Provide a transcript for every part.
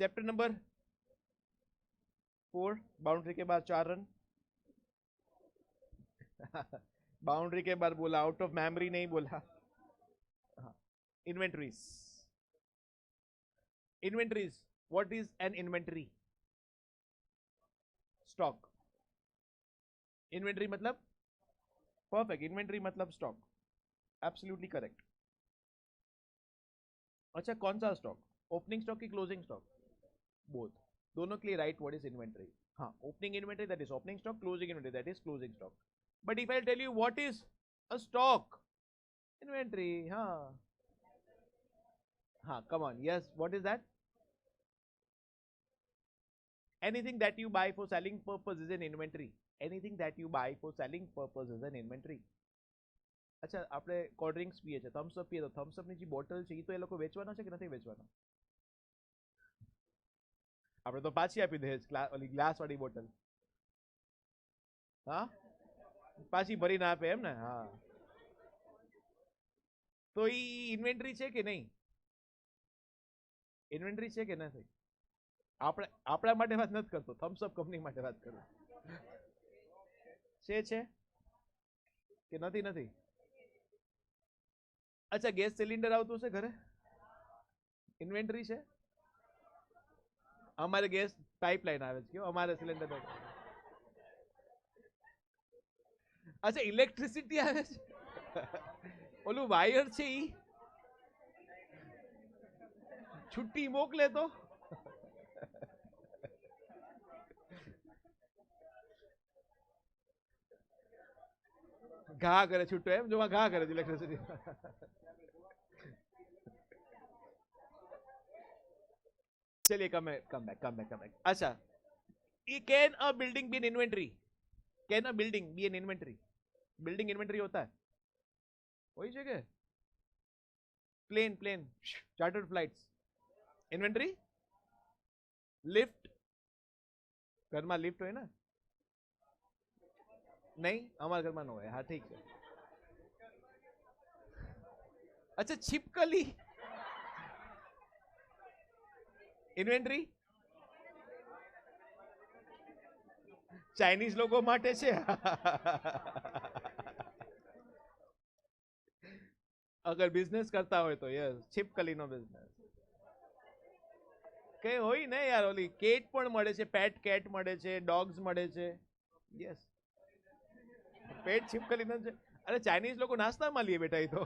Chapter number 4, boundary के बाद 4 run. Boundary के बाद बोला, आउट ऑफ मेमोरी नहीं बोला। Inventories, inventories, what is an inventory? Stock. Inventory मतलब, परफेक्ट, इन्वेंटरी मतलब स्टॉक, एब्सोल्युटली करेक्ट। अच्छा, कौन सा स्टॉक? ओपनिंग स्टॉक की क्लोजिंग स्टॉक? बोथ, दोनों के लिए राइट वर्ड इज इन्वेंटरी। हाँ, opening inventory that is opening stock, closing inventory that is closing stock. But if I tell you what is a stock, inventory. हाँ हाँ, come on, yes, what is that? Anything that you buy for selling purpose is an inventory. Anything that you buy for selling purpose is an inventory. અચ્છા, આપણે cold drinks પીએ છે, Thums up પીએ, તો Thums up ની જે bottle છે એ તો એ લોકો વેચવાનો છે કે નથી વેચવાનો? આપણે તો પાછી આપી દે, ઓલી ગ્લાસ વાળી બોટલ. હા, પાછી ભરીને આપે એમ ને? હા, તો ઈ ઇન્વેન્ટરી છે કે નહીં? ઇન્વેન્ટરી છે કે નથી? આપણે આપણા માટે વાત નથી કરતો, થમ્સ અપ કંપની માટે વાત કરું. છે કે નથી? નથી. અચ્છા, ગેસ સિલિન્ડર આવતું છે ઘરે, ઇન્વેન્ટરી છે? અમારે ગેસ પાઇપલાઇન આવે છે, અમારે સિલિન્ડર. અચ્છા, ઇલેક્ટ્રિસિટી આવે છે, ઓલું વાયર છે ઈ છુટ્ટી મોકલે તો ઘા કરે છૂટો એમ, જો ઘા કરે ઇલેક્ટ્રિસિટી. चलिए, कम बैक. अच्छा, can a building be an inventory? Can a building be an inventory? Building inventory होता है? वही जगह, plane chartered flights inventory. Lift, घर में लिफ्ट हो ना? नहीं, हमारे घर में न हो. हाँ, ठीक है. अच्छा, छिपकली इन्वेंटरी ચાઇનીઝ લોકો માટે છે. અગર બિઝનેસ કરતા હોય તો યસ, છીપકલીનો બિઝનેસ. કઈ હોય ને યાર, ઓલી કેટ પણ મળે છે, પેટ કેટ મળે છે, ડોગ્સ મળે છે. યસ, પેટ છીપકલી છે. અરે ચાઇનીઝ લોકો નાસ્તામાં લઈએ બેટા એ તો.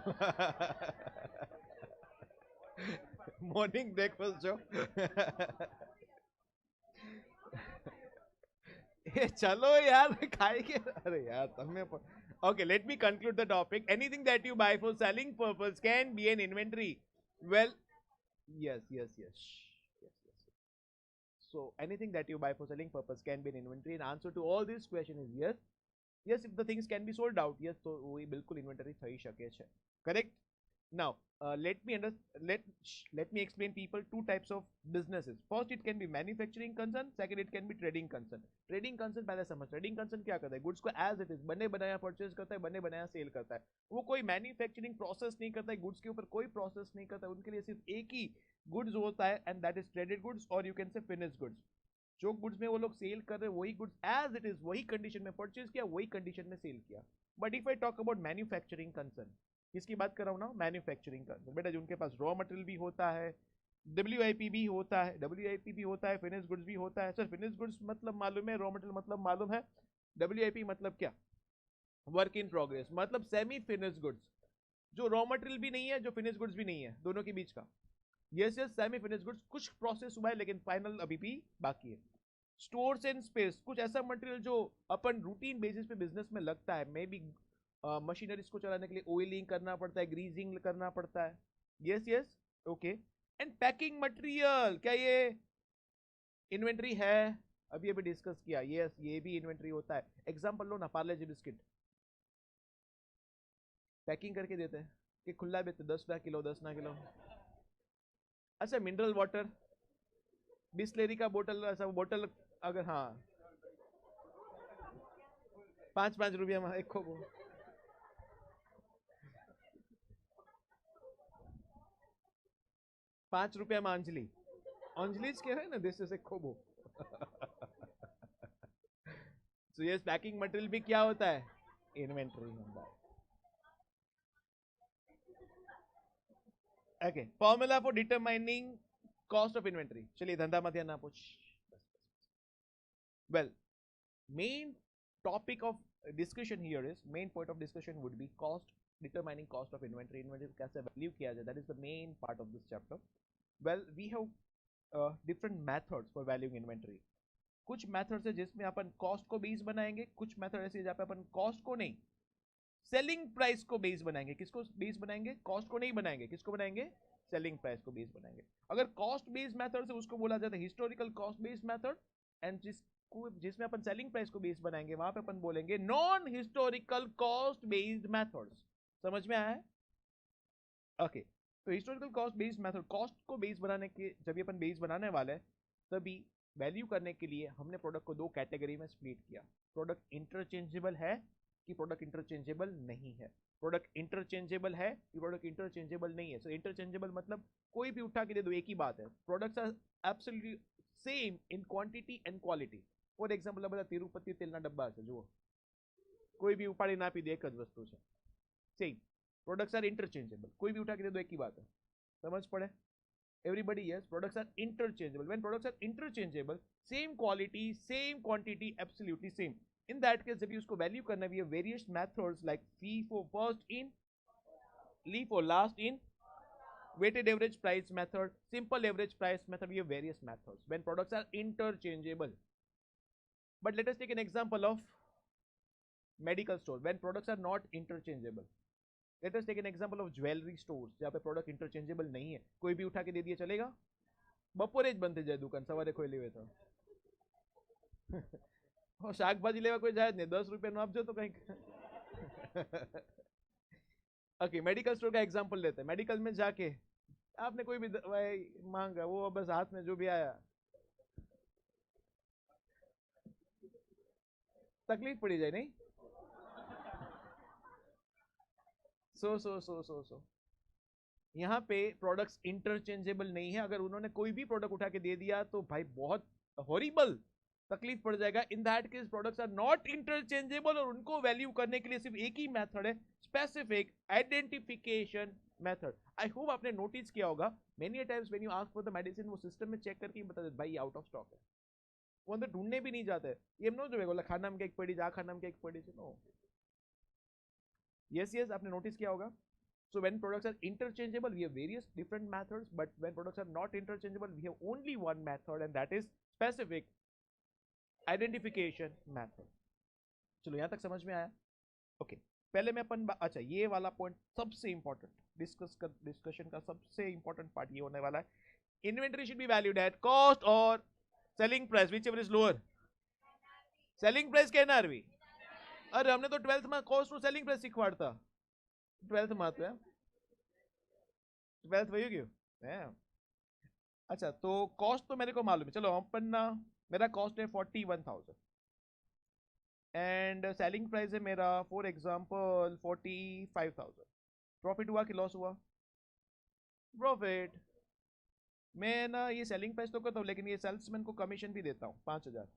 મોર્નિંગ બ્રેકફાસ્ટ જો. चलो यार, खाएंगे. अरे यार તમે પણ. Okay, let me conclude the topic. Anything that you buy for selling purpose can be an inventory. Well, yes. So anything that you buy for selling purpose can be an inventory. And answer to all this question is yes. Yes, if the things can be sold out, yes, તો એ બિલકુલ inventory થઈ શકે છે. Correct? Now, let me explain people two types of businesses. First, it can be manufacturing concern. Second, it can be trading concern. Trading concern पहले समझ. Trading concern क्या करता है? गुड्स को एज इट इज बने बनाया परचेज करता है, बने बनाया सेल करता है. वो कोई मैन्युफैक्चरिंग प्रोसेस नहीं करता है, गुड्स के ऊपर कोई प्रोसेस नहीं करता है. उनके लिए सिर्फ एक ही गुड्स होता है, and that is traded goods, और you can say finished goods. जो गुड्स में वो लोग सेल कर रहे हैं वही गुड्स एज इट इज, वही कंडीशन में परचेज किया, वही कंडीशन में सेल किया. But if I talk about manufacturing concern, किसकी बात कर रहा हूँ ना? मैन्युफैक्चरिंग का. बेटा जिनके पास रॉ मटेरियल भी होता है, WIP भी होता है, WIP भी होता है, फिनिश गुड्स भी होता है. सर फिनिश गुड्स मतलब मालूम है, रॉ मटेरियल मतलब मालूम है, WIP मतलब क्या? वर्क इन प्रोग्रेस, मतलब सेमी फिनिश गुड्स, जो रॉ मटेरियल भी नहीं है, जो फिनिश गुड्स भी नहीं है, दोनों के बीच का. यस, सेमी फिनिश गुड्स, कुछ प्रोसेस हुआ है लेकिन फाइनल अभी भी बाकी है. स्टोर्स एंड स्पेस, कुछ ऐसा मटेरियल जो अपन रूटीन बेसिस पे बिजनेस में लगता है, मे बी मशीनरीज को चलाने के लिए ऑयलिंग करना पड़ता है, ग्रीजिंग करना पड़ता है. Yes, okay. And packing material, क्या ये इन्वेंटरी है? अभी अभी डिस्कस किया. यस, ये भी इन्वेंटरी होता है. एग्जांपल लो ना, पार्ले जी बिस्किट पैकिंग करके देते हैं कि खुला बेचते, 10 ना किलो. अच्छा, मिनरल वाटर, बिस्लेरी का बोतल, ऐसा बोतल अगर, हाँ, 5 रुपया में एक खो. 5 रुपया में अंजलि, अंजलिज क्या है ना, दिस इज ए खोबो. सो यस, पैकिंग मटेरियल भी क्या होता है, इन्वेंटरी होता है. Okay, formula for determining cost of inventory. चलिए धंधा मत ना पूछ. Well, main topic of discussion here is, main point of discussion would be cost, determining cost of inventory. Inventory कैसे वैल्यू किया जाए, that is the main part of this chapter. Well, we have different methods for valuing inventory. कुछ methods है जिसमें अपन cost को base बनाएंगे, कुछ method ऐसे जहाँ पे अपन कॉस्ट को नहीं, सेलिंग प्राइस को बेस बनाएंगे. किसको बेस बनाएंगे, कॉस्ट को नहीं बनाएंगे. किसको बनाएंगे, सेलिंग प्राइस को बेस बनाएंगे. अगर कॉस्ट बेस्ड मेथड से उसको बोला जाता है historical cost based method, and जिसमें अपन सेलिंग प्राइस को बेस बनाएंगे वहां पे अपन बोलेंगे non historical cost based methods. समझ में आया है? ओके, तो historical cost based method, cost को बेस बनाने के, जब ये अपन बेस बनाने वाले हैं तभी वैल्यू करने के लिए हमने प्रोडक्ट को दो कैटेगरी में स्प्लिट किया. प्रोडक्ट इंटरचेंजेबल है कि प्रोडक्ट इंटरचेंजेबल नहीं है. प्रोडक्ट इंटरचेंजेबल है कि प्रोडक्ट इंटरचेंजेबल नहीं है. सो इंटरचेंजेबल मतलब कोई भी उठा के दे दो, एक ही बात है. Products are absolutely same in quantity and quality. For example બધા તિરુપતિ તેલના ડબ્બા છે, જુઓ કોઈ भी ઉપાડી ના આપી દે, એક જ વસ્તુ છે, સેમ. પ્રોડક્ટ્સ આર ઇન્ટરચેન્જેબલ, કોઈ भी ઉઠા के दे दो, एक ही बात है. समझ पड़े? Everybody, yes, products are interchangeable. When products are interchangeable, same quality, same quantity, absolutely same. In that case, जब उसको वैल्यू करना, we have various methods like fee for first in, Li for last in, weighted average price method, simple average price method. We have various methods when products are interchangeable. But let us take an example of medical store when products are not interchangeable. Let us take an example of jewellery stores जहाँ पे product interchangeable नहीं है. कोई भी उठा के दे दिया चलेगा, બપોરે જ બંધ થઈ જાય દુકાન, સવારે ખોલી હોય તો. શાકભાજી લેવા કોઈ જાય જ નહીં, 10 રૂપિયાનું આપજો તો કંઈક. ओके, मेडिकल स्टोर का एग्जांपल लेते हैं. मेडिकल में जाके आपने कोई भी दवाई मांगा, वो बस हाथ में जो भी आया, तकलीफ पड़ी जाए नहीं. सो यहाँ पे प्रोडक्ट्स इंटरचेंजेबल नहीं है. अगर उन्होंने कोई भी प्रोडक्ट उठा के दे दिया तो भाई बहुत हॉरिबल तकलीफ पड़ जाएगा. In that case products are not interchangeable और उनको वैल्यू करने के लिए सिर्फ एक ही मेथड है, specific identification method. I hope आपने नोटिस किया होगा, many times when you ask for the medicine, वो सिस्टम में चेक करके बता देते भाई आउट ऑफ स्टॉक है. वो अंदर ढूंढने भी नहीं जाते. ये नो जो बोला खाना में केक पड़ी, जा खाना में केक पड़ी, नो. यस यस, आपने नोटिस किया होगा. So when products are interchangeable, we have various different methods, but when products are not interchangeable, we have only one method, and that is specific identification method. चलो यहाँ तक समझ में आया? Okay, पहले मैं अपन, अच्छा ये वाला पॉइंट सबसे इंपॉर्टेंट, डिस्कशन का सबसे इंपॉर्टेंट पार्ट ये होने वाला है. Inventory should be valued at cost और selling price, whichever is lower. Selling price के एनआरवी. अरे हमने तो 12th में कॉस्ट और सेलिंग प्राइस सिखवाड़ता. 12th में आता है, 12th वही क्यों. अच्छा, तो कॉस्ट तो मेरे को मालूम है. चलो अपन ना, मेरा कॉस्ट है 41,000 एंड सेलिंग प्राइस है मेरा फॉर एग्जांपल 45,000. प्रॉफिट हुआ कि लॉस हुआ? प्रॉफिट. मैं ना ये सेलिंग प्राइस तो करता हूँ, लेकिन ये सेल्समैन को कमीशन भी देता हूँ 5,000,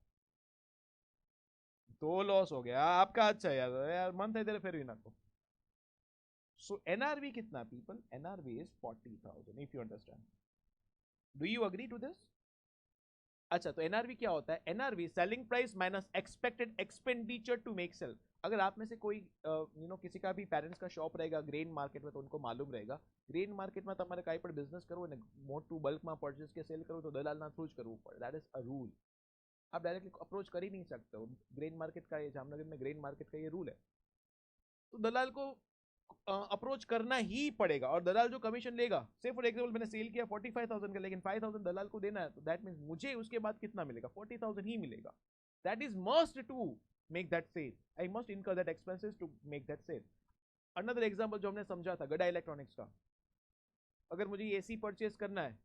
तो लॉस हो गया आपका. अच्छा यार मन था इधर फिर भी ना को. So NRV कितना people? NRV is 40,000 if you understand. Do you agree to this? अच्छा, तो NRV क्या होता है? NRV selling price minus expected expenditure to make sale. अगर आप में से कोई किसी का भी पेरेंट्स का शॉप रहेगा ग्रेन मार्केट में, तो उनको मालूम रहेगा ग्रेन मार्केट में તમારે કાઈ પણ બિઝનેસ કરવો ને મોટું બલ્કમાં પરચેસ કે સેલ કરવું તો દલાલના થ્રુ જ કરવું પડે. That is a rule. आप डायरेक्टली अप्रोच कर ही नहीं सकते हो. ग्रेन मार्केट का, ये जामनगर में ग्रेन मार्केट का ये रूल है. तो दलाल को अप्रोच करना ही पड़ेगा. और दलाल जो कमीशन लेगा, से फॉर एग्जांपल मैंने सेल किया 45,000 का, लेकिन 5,000 दलाल को देना है, तो दैट मींस मुझे उसके बाद कितना मिलेगा? 40,000 ही मिलेगा. That is must to make that sale. I must incur that expenses to make that sale. Another example जो हमने समझा था गडा इलेक्ट्रॉनिक्स का, अगर मुझे एसी परचेज करना है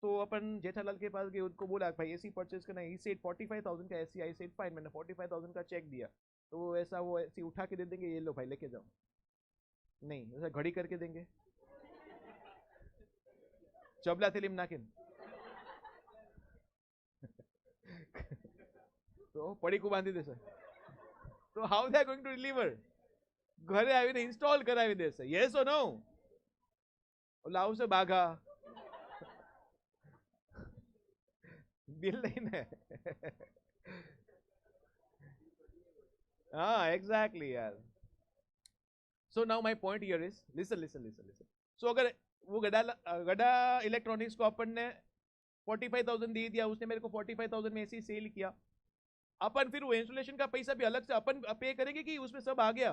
तो अपन जेठालाल के पास गए, उनको बोला भाई एसी परचेज करना है. ही सेड 45,000 का एसी. आई सेड फाइन, मैंने 45,000 का चेक दिया. तो वो ऐसा वो एसी उठा के दे देंगे, ये लो भाई लेके जाओ? नहीं, ऐसा घड़ी करके देंगे, चबला तेलिम नाकिन. તો પડી કો બાંધી દેશે. તો how they are going to deliver? ઘરે આવીને ઇન્સ્ટોલ કરાવી દેશે. યસ ઓર નો? ઓલા આવશે બાઘા બિલ લઈને. હા એग्जैक्टली यार. So now my point here is listen. So अगर वो गड़ा इलेक्ट्रॉनिक्स को अपन ने 45,000 दे दिया, उसने मेरे को 45,000 में ऐसे सेल किया, अपन फिर वो इंस्टॉलेशन का पैसा भी अलग से अपन पे करेंगे कि उसमें सब आ गया?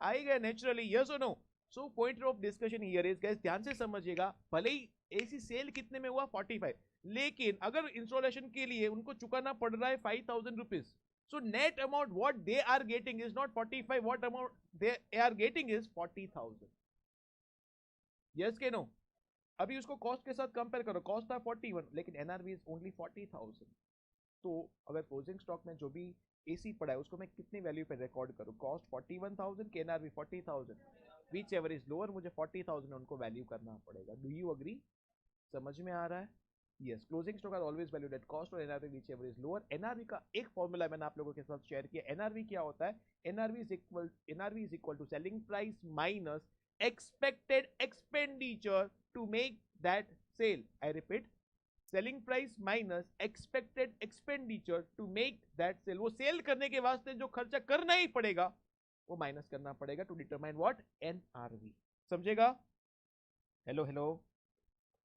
आएगा नेचुरली. यस और no? So point of discussion here is guys, ध्यान से समझिएगा, भले ही एसी सेल कितने में हुआ 45, लेकिन अगर इंस्टॉलेशन के लिए उनको चुकाना पड़ रहा है 5,000 rupees, so net amount what they are getting is not 45, what amount they are getting is 40,000. yes के no? अभी उसको कॉस्ट के साथ कंपेयर करो, कॉस्ट था 41 लेकिन एनआरवी इज ओनली 40,000. तो अगर क्लोजिंग स्टॉक में जो भी एसी पड़ा है उसको मैं कितनी वैल्यू पे रिकॉर्ड करूं? कॉस्ट 41,000 के NRV 40,000, whichever is lower, मुझे 40,000 उनको वैल्यू करना पड़ेगा. Do you agree? समझ में आ रहा है? Yes. Closing stock are always valued at cost और NRV whichever is lower. NRV का एक फॉर्मूला मैंने आप लोगों के साथ शेयर किया. एनआरवी क्या होता है? NRV is equal to selling price minus expected expenditure to make that sale. I repeat, selling price minus expected expenditure to make that sale. वो सेल करने के वास्ते जो खर्चा करना ही पड़ेगा वो माइनस करना पड़ेगा टू डिटरमाइन व्हाट? एनआरवी. समझेगा? हेलो.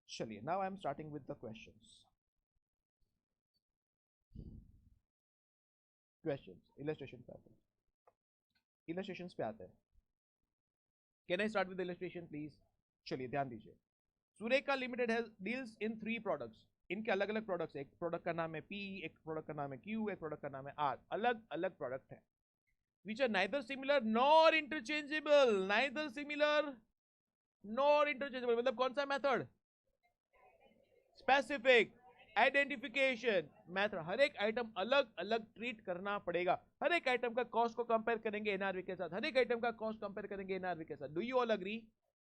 चलिए, now I am starting with the questions. Illustration पे आते हैं. Can I start with the illustration please? चलिए ध्यान दीजिए. Surekha limited has deals in 3 products. इनके अलग अलग प्रोडक्ट्स. एक प्रोडक्ट का नाम है P, एक प्रोडक्ट का नाम है Q, एक प्रोडक्ट का नाम है R. अलग अलग प्रोडक्ट है which are neither similar nor interchangeable. neither similar nor interchangeable मतलब कौन सा मेथड? Specific identification method. हर एक आइटम अलग अलग ट्रीट करना पड़ेगा. हर एक आइटम का कॉस्ट को कंपेयर करेंगे एनआरवी के साथ. हर एक आइटम का कॉस्ट कंपेयर करेंगे एनआरवी के साथ. Do you all agree?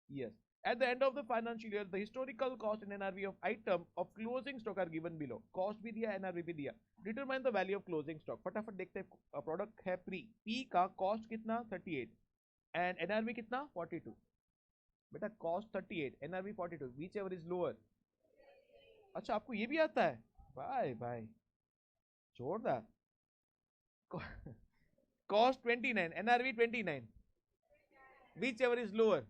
Yes. At the end of the financial year, the historical cost and NRV of item of closing stock are given below. Cost भी दिया, NRV भी दिया. Determine the value of closing stock. फटाफट देखते हैं. Product है P का cost कितना? 38 एंड NRV कितना? 42. बेटा cost 38, NRV 42, which ever is lower. अच्छा आपको ये भी आता है? भाई जोरदार. Cost 29, NRV 29, which ever is lower.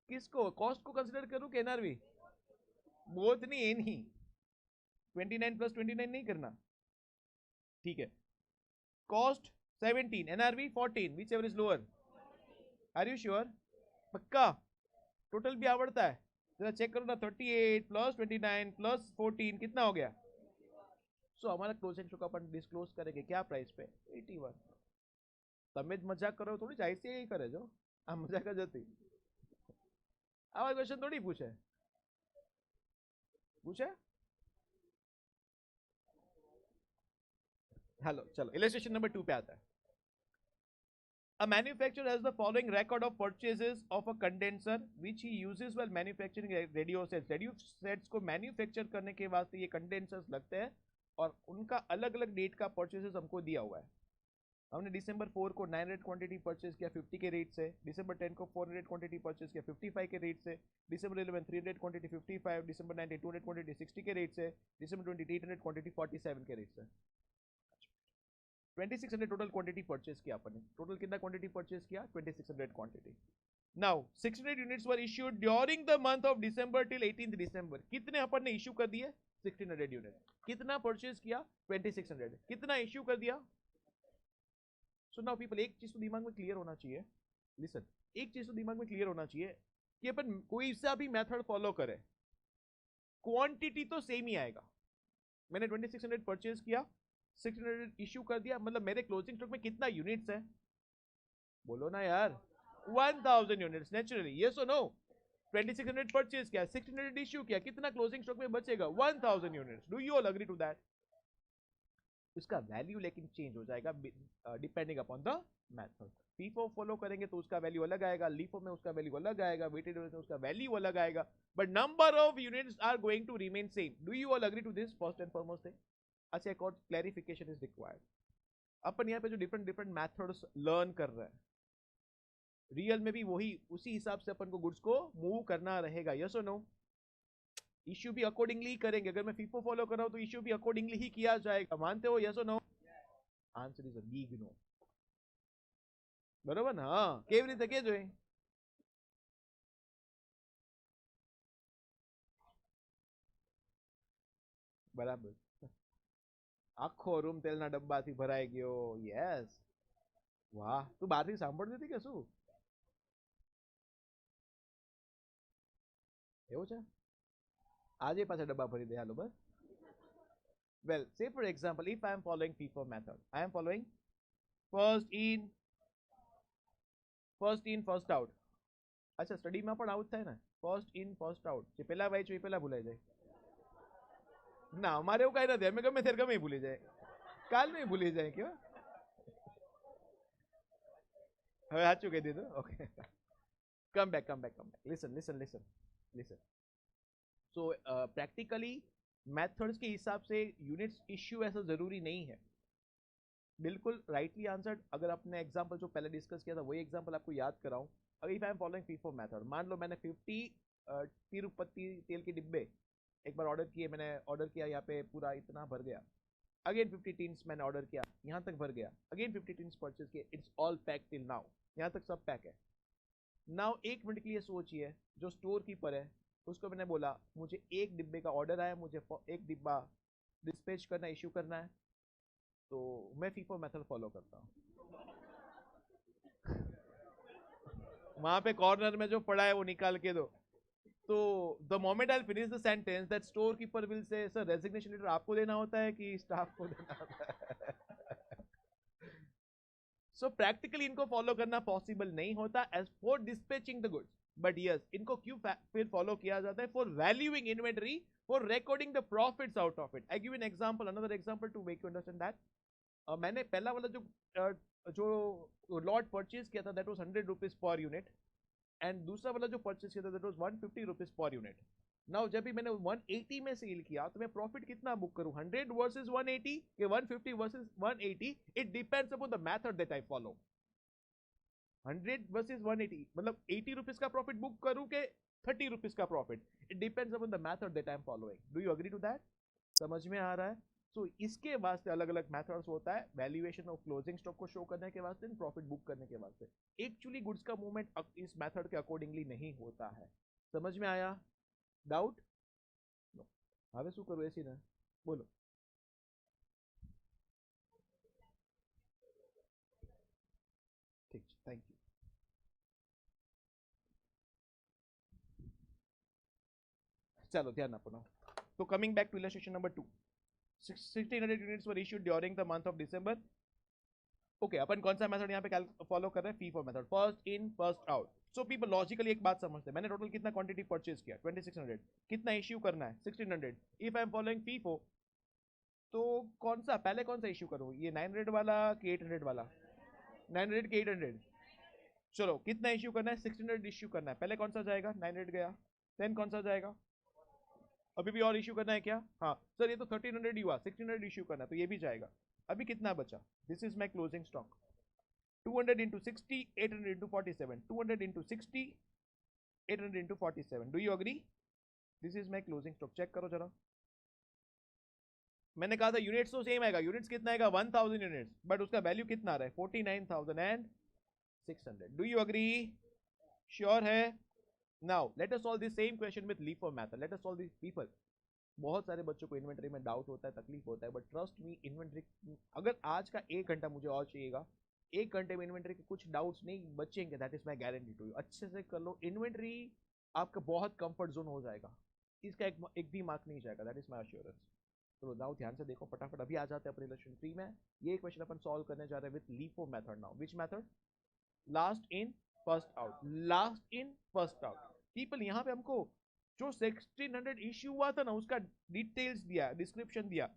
किसको? कॉस्ट को कंसिडर करूं कि एनआरवी? बोथ नहीं, ए नहीं. 29 प्लस 29 नहीं करना. ठीक है. Cost 17, NRV 14, whichever is lower. Are you sure? पक्का? टोटल भी आवड़ता है? जरा चेक करो ना. 38 प्लस 29 प्लस 14 कितना हो गया? सो हमारा क्लोजिंग स्टॉक अपन डिस्क्लोज करेंगे क्या प्राइस पे? 81. તમે જ મજાક કરો થોડી જ આઈસીઆઈ કરે જો. આ મજાક જ હતી. આવા ક્વેશ્ચન થોડી પૂછે. हेलो चलो इलस्ट्रेशन नंबर 2 पे आता है. A manufacturer has the following record of purchases of a condenser which he uses while manufacturing radio sets. Radio sets को मैन्युफैक्चर करने के वास्ते ये कंडेंसर्स लगते हैं और उनका अलग अलग डेट का परचेसेस हमको दिया हुआ है. हमने दिसंबर 4 को 900 क्वांटिटी परचेस किया 50 के रेट से. दिसंबर 10 को 400 क्वांटिटी परचेस किया 55 के रेट से. दिसंबर 11 300 क्वांटिटी 55. दिसंबर 19 200 क्वांटिटी 60 के रेट से. दिसंबर 20 800 क्वांटिटी 47 के रेट से. 2600 टोटल क्वांटिटी परचेस किया अपन ने. टोटल कितना क्वांटिटी परचेस किया? 2600 quantity. Now 600 units were issued during the month of December till 18th दिसंबर. कितने अपन ने इश्यू कर दिए? 1600 यूनिट. कितना परचेस किया? 2600. कितना इश्यू कर दिया? सो नाउ पीपल, एक चीज तो दिमाग में क्लियर होना चाहिए. लिसन, एक चीज तो दिमाग में क्लियर होना चाहिए कि अपन कोई सा भी मेथड फॉलो करे, क्वांटिटी तो सेम ही आएगा. मैंने 2600 परचेज किया, 600 इश्यू कर दिया, मतलब मेरे क्लोजिंग स्टॉक में कितना यूनिट्स है? बोलो ना यार. 1000 यूनिट्स नेचुरली. यस और नो? 2600 परचेज किया, 600 इश्यू किया, कितना क्लोजिंग स्टॉक में बचेगा? 1000 units. Do you all agree to that? उसका वैल्यू लेकिन चेंज हो जाएगा depending upon the method. FIFO follow करेंगे तो उसका वैल्यू अलग आएगा, लीफो में उसका वैल्यू अलग आएगा, वेटेड में उसका वैल्यू अलग आएगा, but number of units are going to remain same. Do you all agree to this? First and foremost thing. अच्छा, एक और क्लैरिफिकेशन इज रिक्वायर्ड। अपन यहाँ पे जो डिफरेंट डिफरेंट मैथड्स लर्न कर रहे हैं, रियल में भी वही उसी हिसाब से अपन को गुड्स को मूव करना रहेगा। यस और नो? इश्यू भी अकॉर्डिंगली ही करेंगे। अगर मैं फीफो फॉलो कर रहा हूं तो इश्यू भी अकॉर्डिंगली ही किया जाएगा। मानते हो? यस और no? Answer is a big no. बरोबर ना? हाँ, કેવી રીતે કેજો એ? બરાબર. આખો રૂમ તેલના ડબ્બાથી ભરાઈ ગયો. યસ. વાહ, તું બહારથી સાંભળતી હતી કે શું? એવું છે? આજે પાછા ડબ્બા ભરી દે. હાલો બસ. Well, say for example, if I am following FIFO method, I am following first in, first out. અચ્છા, સ્ટડીમાં પણ આવું જ થાય ને? First in first out. જે પહેલા વાંચ્યું એ પહેલા ભૂલાઈ જાય. ના, અમારે એવું કઈ નથી. અમે ગમે ત્યારે ગમે ભૂલી જાય. કાલ નહીં ભૂલી જાય. કેવા? હવે સાચું કહી દીધું. Okay, come back. Listen. So practically methods के हिसाब से यूनिट्स इश्यू ऐसा जरूरी नहीं है. बिल्कुल राइटली आंसर्ड. अगर आपने एग्जांपल जो पहले डिस्कस किया था वही एग्जांपल आपको याद कराऊं. अगर if I am following FIFO method, मान लो मैंने 50 तिरुपति तेल के डिब्बे एक बार ऑर्डर किए. मैंने ऑर्डर किया, यहाँ पे पूरा इतना भर गया. अगेन 50 टीन्स मैंने ऑर्डर किया, यहाँ तक भर गया. अगेन 50 टीन्स परचेज किए. It's all pack till now. यहाँ तक सब पैक है. नाउ एक मिनट के लिए सोचिए, जो स्टोर कीपर है उसको मैंने बोला मुझे एक डिब्बे का ऑर्डर आया, मुझे एक डिब्बा डिस्पैच करना, इश्यू करना है. तो मैं फीफो मेथड फॉलो करता हूँ. वहां पे कॉर्नर में जो पड़ा है वो निकाल के दो. तो the moment I finish the sentence, that store keeper will say sir resignation letter आपको देना होता है कि स्टाफ को देना होता है? सो प्रैक्टिकली इनको फॉलो करना पॉसिबल नहीं होता as for dispatching the goods. But yes, इनको क्यों फिर फॉलो किया जाता है? For valuing inventory, for recording the profits out of it. I give an example, another example to make you understand that. मैंने पहला वाला जो लॉट परचेज किया था that was 100 rupees per unit, and दूसरा वाला जो परचेज किया था that was 150 rupees per unit. Now जब भी मैंने 180 में सेल किया तो मैं प्रॉफिट कितना बुक करूं? 100 वर्सेस 180 के 150 versus 180? It depends upon the method that I follow. 100 versus 180 मतलब 80 रुपीज का प्रॉफिट बुक करूं के 30 रुपीज का profit? It depends upon the method that I am following. Do you agree to that? समझ में आ रहा है? तो इसके वास्ते अलग अलग मेथड्स होता है. वैल्यूएशन ऑफ क्लोजिंग स्टॉक को शो करने के वास्ते, प्रॉफिट बुक करने के वास्ते. एक्चुअली गुड्स का मूवमेंट इस मेथड के अकॉर्डिंगली नहीं होता है. समझ में आया? डाउट? नो. હવે શું કરું? એસી ને બોલો. ઠીક છે, થેન્ક યુ. ચાલો ધ્યાન આપો now. So coming back to illustration number 2, 1600 units were issued during the month of December. Okay, अपन कौन सा मेथड यहाँ पे फॉलो कर रहे हैं? FIFO method, first in first out. So people logically एक बात समझते हैं, मैंने टोटल कितना क्वांटिटी परचेज किया? 2600. कितना इश्यू करना है? 1600. If I am following FIFO तो कौन सा पहले कौन सा इश्यू करूँ? ये 900 वाला कि 800 वाला? 900 कि 800? चलो, कितना इश्यू करना है? 1600 इश्यू करना है. पहले कौन सा जाएगा? 900 गया. देन कौन सा जाएगा? अभी भी और इश्यू करना है क्या? हाँ सर, ये तो 1300 हुआ, 1600 इश्यू करना है तो ये भी जाएगा. अभी कितना बचा? This is my closing stock. 200 into 60, 800 into 47. 200 into 60, 800 into 47. Do you agree? This is my closing stock. Check करो जरा. मैंने कहा था यूनिट्स तो सेम आएगा. यूनिट्स कितना आएगा? 1000 यूनिट्स, बट उसका वैल्यू कितना आ रहा है? 49,600. Do you agree? श्योर है? Now let us solve this same question with LIFO method. Late us solve this. People, बहुत सारे बच्चों को इन्वेंटरी में डाउट होता है, तकलीफ होता है, बट ट्रस्ट मी, इन्वेंटरी अगर आज का 1 घंटा मुझे और चाहिएगा, 1 घंटे में इन्वेंटरी के कुछ डाउट्स नहीं बचेंगे. That is my guarantee to you. अच्छे से कर लो इन्वेंटरी, आपका बहुत कंफर्ट जोन हो जाएगा. इसका एक भी मार्क नहीं जाएगा. That is my assurance. तो नाउ ध्यान से देखो, फटाफट अभी आ जाते हैं अपने इलेक्शन 3 में. ये क्वेश्चन अपन सॉल्व करने जा रहे हैं with LIFO method. Now which method? Last in first out. Last in first out. People, यहाँ पे हमको जो 1600 इश्यू हुआ था ना उसका डिटेल्स दिया, डिस्क्रिप्शन दिया.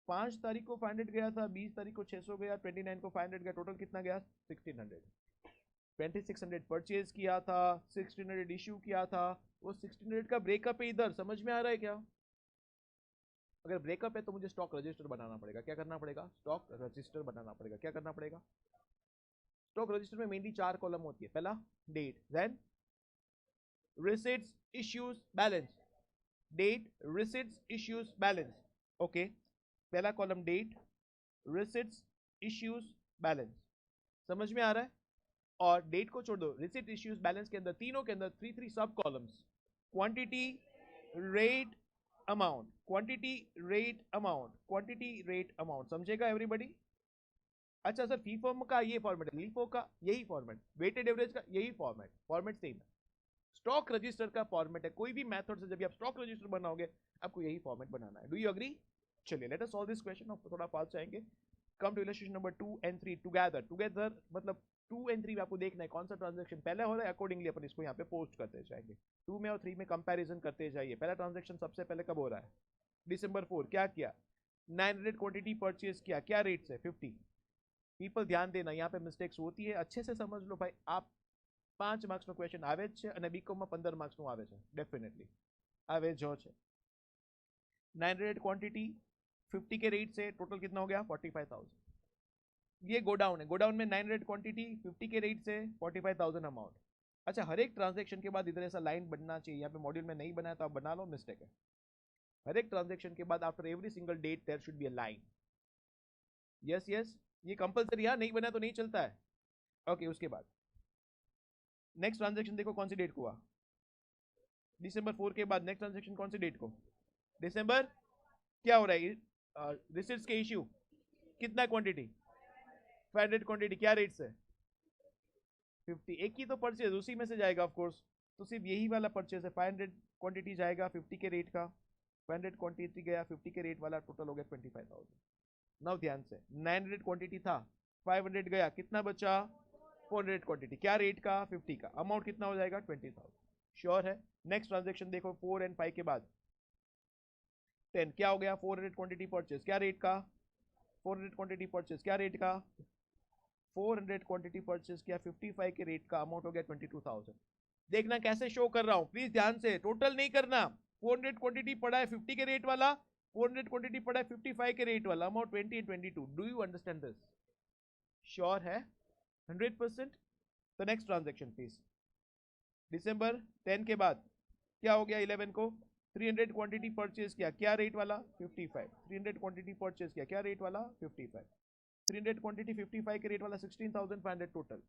5 तारीख को 500 गया था, 20 तारीख को 600 गया, 29 को 500 गया. टोटल कितना गया? 1600. 2600 परचेज किया था, 1600 इश्यू किया था. वो 1600 का ब्रेकअप है इधर. समझ में आ रहा है क्या? अगर ब्रेकअप है तो मुझे स्टॉक रजिस्टर बनाना पड़ेगा। क्या करना पड़ेगा? स्टॉक रजिस्टर बनाना पड़ेगा। क्या करना पड़ेगा? स्टॉक रजिस्टर में मेनली 4 कॉलम होती है। पहला date, then receipts, issues, balance. Date, receipts, issues, balance. Okay. पहला column date, receipts, issues, balance. समझ में आ रहा है? और डेट को छोड़ दो, रिसिप्ट, इश्यूज, बैलेंस के अंदर, तीनों के अंदर 3 सब columns, quantity, rate, amount, quantity, rate, amount, quantity, rate, amount. समझेगा एवरीबॉडी? अच्छा सर, फीफॉर्म का ये फॉर्मेट है, लीफो का यही फॉर्मेट, वेटेड एवरेज का यही फॉर्मेट, फॉर्मेट सेम है। स्टॉक रजिस्टर का फॉर्मेट है। कोई भी मेथड से जब आप स्टॉक रजिस्टर बनाओगे आपको यही फॉर्मेट बनाना है। Do you agree? चलिए let us solve this question. आप थोड़ा फास्ट जाएंगे। Come to illustration number 2 and 3 together मतलब 2 and 3 आपको देखना है कौन सा ट्रांजैक्शन पहले हो रहा है, अकॉर्डिंगली अपन इसको यहाँ पे पोस्ट करते जाएंगे। 2 में और 3 में कंपैरिजन करते जाइए। पहला ट्रांजैक्शन सबसे पहले कब हो रहा है? December 4। क्या किया? 900 क्वांटिटी परचेज किया। क्या रेट से? 50। पीपल ध्यान देना, यहाँ पे मिस्टेक्स होती है, अच्छे से समझ लो भाई। आप 5 मार्क्स નો ક્વેશ્ચન આવે જ છે અને બીકોમ માં 15 માર્ક્સ નું આવે છે, ડેફિનેટલી આવે જો છે। 900 क्वांटिटी 50 के रेट से टोटल कितना हो गया? 45,000। ये गोडाउन है, गोडाउन में 900 क्वांटिटी 50 के रेट से 45,000 अमाउंट। अच्छा, हर एक ट्रांजेक्शन के बाद इधर ऐसा लाइन बनना चाहिए, यहाँ पे मॉड्यूल में नहीं बनाया तो आप बना लो, मिस्टेक है। हर एक ट्रांजेक्शन के बाद after every single date there should be a line. Yes yes, ये कंपलसरी है, नहीं बना तो नहीं चलता है। ओके, उसके बाद नेक्स्ट ट्रांजेक्शन देखो कौन सी डेट को हुआ? December 4 के बाद नेक्स्ट ट्रांजेक्शन कौन सी डेट को? दिसंबर। क्या हो रहा है? रिसिप्ट्स के इश्यू कितना क्वांटिटी? 500 क्वांटिटी। क्या रेट से? 50। एक ही तो परचेज, उसी में से जाएगा ऑफ कोर्स, तो सिर्फ यही वाला परचेज है। 500 क्वांटिटी जाएगा 50 के रेट का, 500 क्वांटिटी गया 50 के रेट वाला, टोटल हो गया 25,000। नाउ ध्यान से, 900 क्वांटिटी था, 500 गया, कितना बचा? 400 क्वांटिटी। क्या रेट का? 50 का। अमाउंट कितना हो जाएगा? 20,000। श्योर है? नेक्स्ट ट्रांजेक्शन देखो 4 and 5 के बाद 10। क्या हो गया? 400 क्वांटिटी परचेज। क्या रेट का? 400 क्वांटिटी परचेज। क्या रेट का? 400 क्वांटिटी परचेज किया 55 के रेट का, अमाउंट हो गया 22,000। देखना कैसे शो कर रहा हूं, प्लीज ध्यान से, टोटल नहीं करना। 400 क्वांटिटी पड़ा है 50 के रेट वाला, 400 क्वांटिटी पड़ा है 55 के रेट वाला, amount 20 and 22। Do you understand this? Sure है? 100%। तो नेक्स्ट ट्रांजेक्शन प्लीज। दिसंबर 10 के बाद क्या हो गया? 11 को 300 क्वांटिटी परचेज किया। क्या रेट वाला? 55। 300 क्वांटिटी परचेज किया। क्या रेट वाला? 55। 300 क्वांटिटी 55 के रेट वाला, 16,500 टोटल।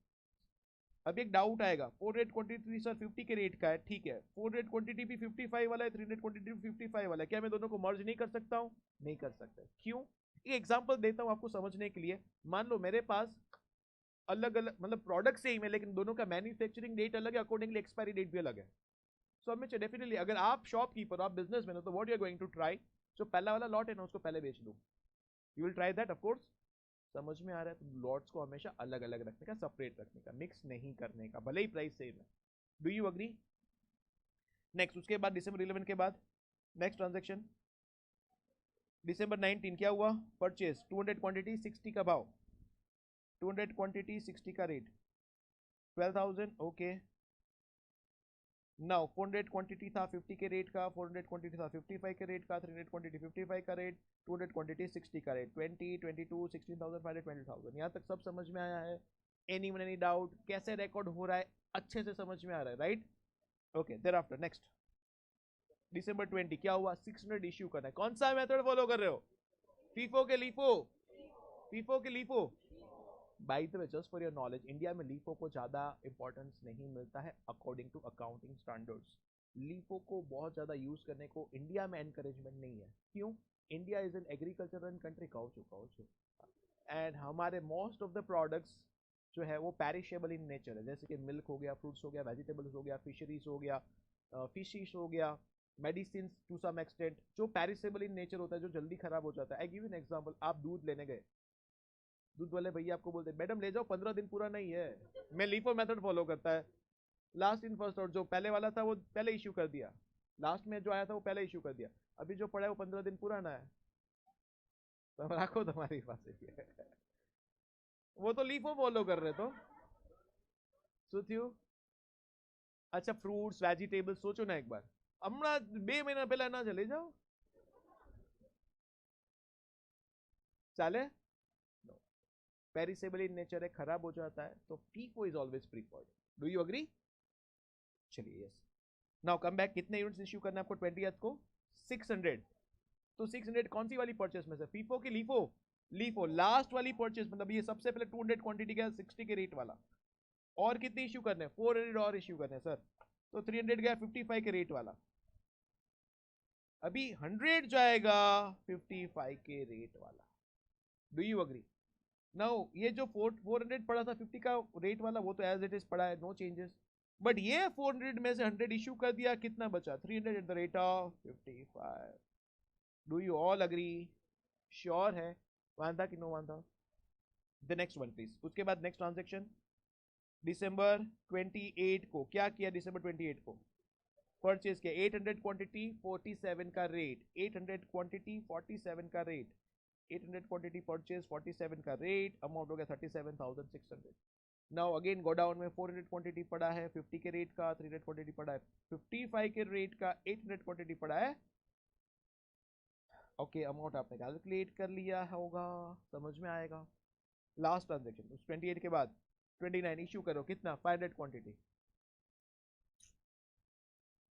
अब एक डाउट आएगा, 400 क्वांटिटी सर 50 के रेट का है, ठीक है, 400 क्वांटिटी भी 55 वाला है, 300 क्वांटिटी भी 55 वाला है, क्या मैं दोनों को मर्ज नहीं कर सकता हूँ? नहीं कर सकता। क्यों? एक एग्जांपल देता हूँ आपको समझने के लिए। मान लो मेरे पास अलग अलग मतलब प्रोडक्ट सेम है, लेकिन दोनों का मैन्युफैक्चरिंग डेट अलग है, अकॉर्डिंगली एक्सपायरी डेट भी अलग है। सो हमें डेफिनेटली, अगर आप शॉपकीपर, आप बिजनेसमैन हो, तो what you are going to try, जो पहला वाला लॉट है ना उसको पहले बेच दो। You will try that of course. समझ में आ रहा है? तो लॉट्स को हमेशा अलग अलग रखने का, सेपरेट रखने का, मिक्स नहीं करने का, भले ही प्राइस सेम है। Do you agree? नेक्स्ट, उसके बाद December 11 के बाद नेक्स्ट ट्रांजेक्शन December 19। क्या हुआ? परचेज 200 क्वांटिटी 60 का भाव, 200 क्वांटिटी 60 का रेट, 12,000। ओके, नाउ 400 क्वांटिटी था 50 के रेट का, 400 क्वांटिटी था 55 के रेट का, 300 क्वांटिटी 55 का रेट, 200 क्वांटिटी 60 का रेट, 20, 22, 16,500, 20,000। यहाँ तक सब समझ में आया है? Any doubt? कैसे रिकॉर्ड हो रहा है अच्छे से समझ में आ रहा है, right? Okay, thereafter next December 20। क्या हुआ? 600 इश्यू करना है। कौन सा मेथड फॉलो कर रहे हो? फीफो के लीफो? फीफो के LIFO? By the way, just for your knowledge, India में लीफो को ज्यादा इंपॉर्टेंस नहीं मिलता है according to accounting standards. LIFO को बहुत ज्यादा यूज करने को इंडिया में एनकरेजमेंट नहीं है। क्यों? India is an agricultural country, काउचू एंड हमारे मोस्ट ऑफ द प्रोडक्ट्स जो है वो पैरिशेबल इन नेचर है, जैसे कि मिल्क हो गया, फ्रूट्स हो गया, वेजिटेबल्स हो गया, फिशरीज हो गया, फिशिश हो गया, मेडिसिन टू सम एक्सटेंट, जो पैरिशेबल इन नेचर होता है, जो जल्दी खराब हो जाता है। आई गिव एन एग्जांपल, आप दूध लेने गए, दूध वाले भैया आपको बोलते हैं मैडम ले जाओ, 15 दिन पूरा नहीं है। मैं लीफो मेथड फॉलो करता है, लास्ट इन फर्स्ट आउट। जो पहले वाला था वो पहले इश्यू कर दिया, लास्ट में जो आया था वो पहले इश्यू कर दिया, अभी जो पड़ा है वो 15 दिन पुराना है, तो रखो तुम्हारे पास वो तो लीफो फॉलो कर रहे तो सुथियो। अच्छा, फ्रूट्स वेजिटेबल्स सोचो ना एक बार, हमारा 2 महीना पहले ना चले जाओ, चले नो, पेरिसेबल इन नेचर है, खराब हो जाता है, तो FIFO is always preferred. Do you agree? चलिए यस. Now come back. कितने यूनिट्स इश्यू करना है आपको 20th को? 600. तो 600 कौन सी वाली परचेस में से, फीफो की लीफो? लीफो लास्ट वाली परचेस, मतलब ये सबसे पहले 200 क्वांटिटी का 60 के रेट वाला. और कितने इश्यू करने हैं? 400 और इश्यू करने हैं सर. तो 300 गया 55 के रेट वाला. अभी 100 जाएगा 55 के रेट वाला. Do you agree? नाउ ये जो 400 पड़ा था 50 का रेट वाला, वो तो एज इट इज पड़ा है, नो चेंजेस. बट ये 400 में से 100 इश्यू कर दिया, कितना बचा? 300 at the rate of 55. Do you all agree? Sure है? वांधा कि नो वांधा? The next one please. उसके बाद नेक्स्ट ट्रांजेक्शन दिसंबर 28 को क्या किया? दिसंबर 28 को परचेज किया 800 क्वांटिटी 47 का रेट. 800 क्वांटिटी 47 का रेट. 800 क्वांटिटी परचेज 47 का रेट. अमाउंट हो गया 37,600. नाउ अगेन गोडाउन में 400 क्वांटिटी पड़ा है 50 के रेट का. 300 क्वांटिटी पड़ा है 55 के रेट का. 800 क्वांटिटी पड़ा है. ओके अमाउंट आपने कैलकुलेट कर लिया होगा, समझ में आएगा. लास्ट ट्रांजेक्शन उस 28 के बाद 29 इश्यू करो. कितना? 500 क्वांटिटी.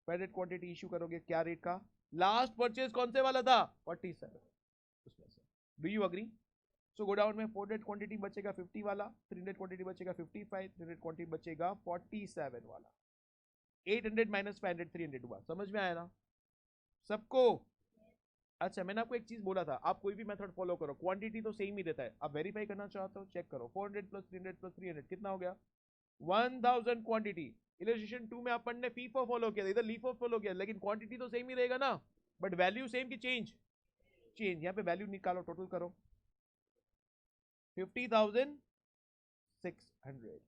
500 क्वांटिटी इश्यू करोगे क्या रेट का? लास्ट परचेज कौन से वाला था? 47 उसमें से. Do you agree? So godown में 400 क्वांटिटी बचेगा 50 वाला. 300 क्वांटिटी बचेगा 55. 300 क्वांटिटी बचेगा 47 वाला. 800 माइनस 500 300 हुआ. समझ में आया ना सबको? अच्छा मैंने आपको एक चीज बोला था, आप कोई भी मेथड फॉलो करो, क्वांटिटी तो सेम ही देता है. आप वेरीफाई करना चाहते हो, चेक करो. 400 प्लस 300 प्लस 300 कितना हो गया? 1000 क्वांटिटी. इलस्ट्रेशन 2 में अपन ने फीफो फॉलो किया, इधर लीफो फॉलो किया, लेकिन क्वांटिटी तो सेम ही रहेगा ना, बट वैल्यू सेम की चेंज? चेंज. यहाँ पे वैल्यू निकालो, टोटल करो. 50,600.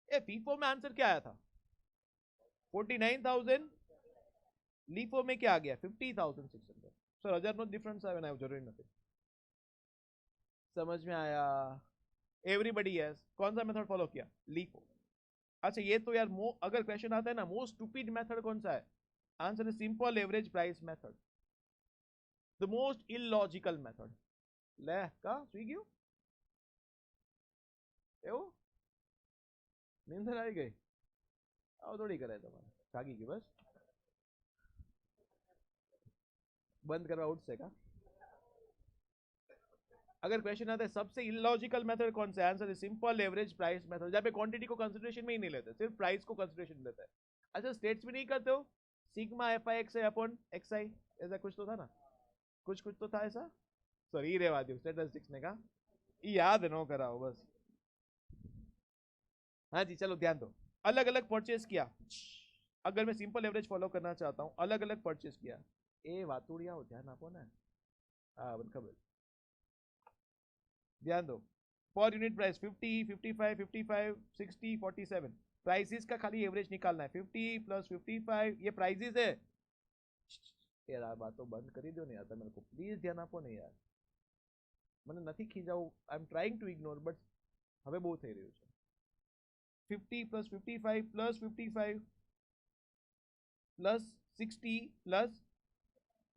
ए फीफो में आंसर क्या आया था? 49,000. लीफो में क्या आ गया? 50,600. सर हजार नो डिफरेंस है ना, जरूरी नहीं. समझ में आया? Everybody yes. कौन सा मेथड फॉलो किया? लीफो. अच्छा ये तो यार अगर क्वेश्चन आता है ना मोस्ट स्टूपिड मेथड कौन सा है? Answer is simple average price method. The most illogical method. ले का सुई गयो एवो नींदर आई गई. आओ थोड़ी करे तुम्हारे जागी की बस बंद करवा उठ से का. अगर क्वेश्चन आता है सबसे इलॉजिकल मेथड कौन सा है, answer is simple average price method. जहाँ पे क्वांटिटी को कंसीडरेशन में ही नहीं लेते, सिर्फ प्राइस को कंसीडरेशन लेते हैं. अच्छा स्टेट्स भी नहीं करते हो? Sigma F I X I upon X I, ऐसा कुछ तो था ना, कुछ कुछ तो था ऐसा. सॉरी रेवा दी स्टैटिस्टिक्स ने कहा, याद नो कराओ बस. हाँ जी चलो ध्यान दो. अलग अलग परचेज किया. अगर मैं सिंपल एवरेज फॉलो करना चाहता हूँ, अलग अलग परचेज किया. ए वातुड़िया हो ध्यान आपो ना. हाँ खबर. ध्यान दो. Per unit price 50 55 55 60 47. प्राइसेस का खाली एवरेज निकालना है. 50 प्लस 55 ये प्राइसेस है. यार आ बात तो बंद कर दो नहीं आता मेरे को, प्लीज ध्यान आपो नहीं यार. मैंने नहीं खींचाऊ, I am trying to ignore but હવે બહુ થઈ રહ્યું છે. 50 प्लस 55 प्लस 55 प्लस 60 प्लस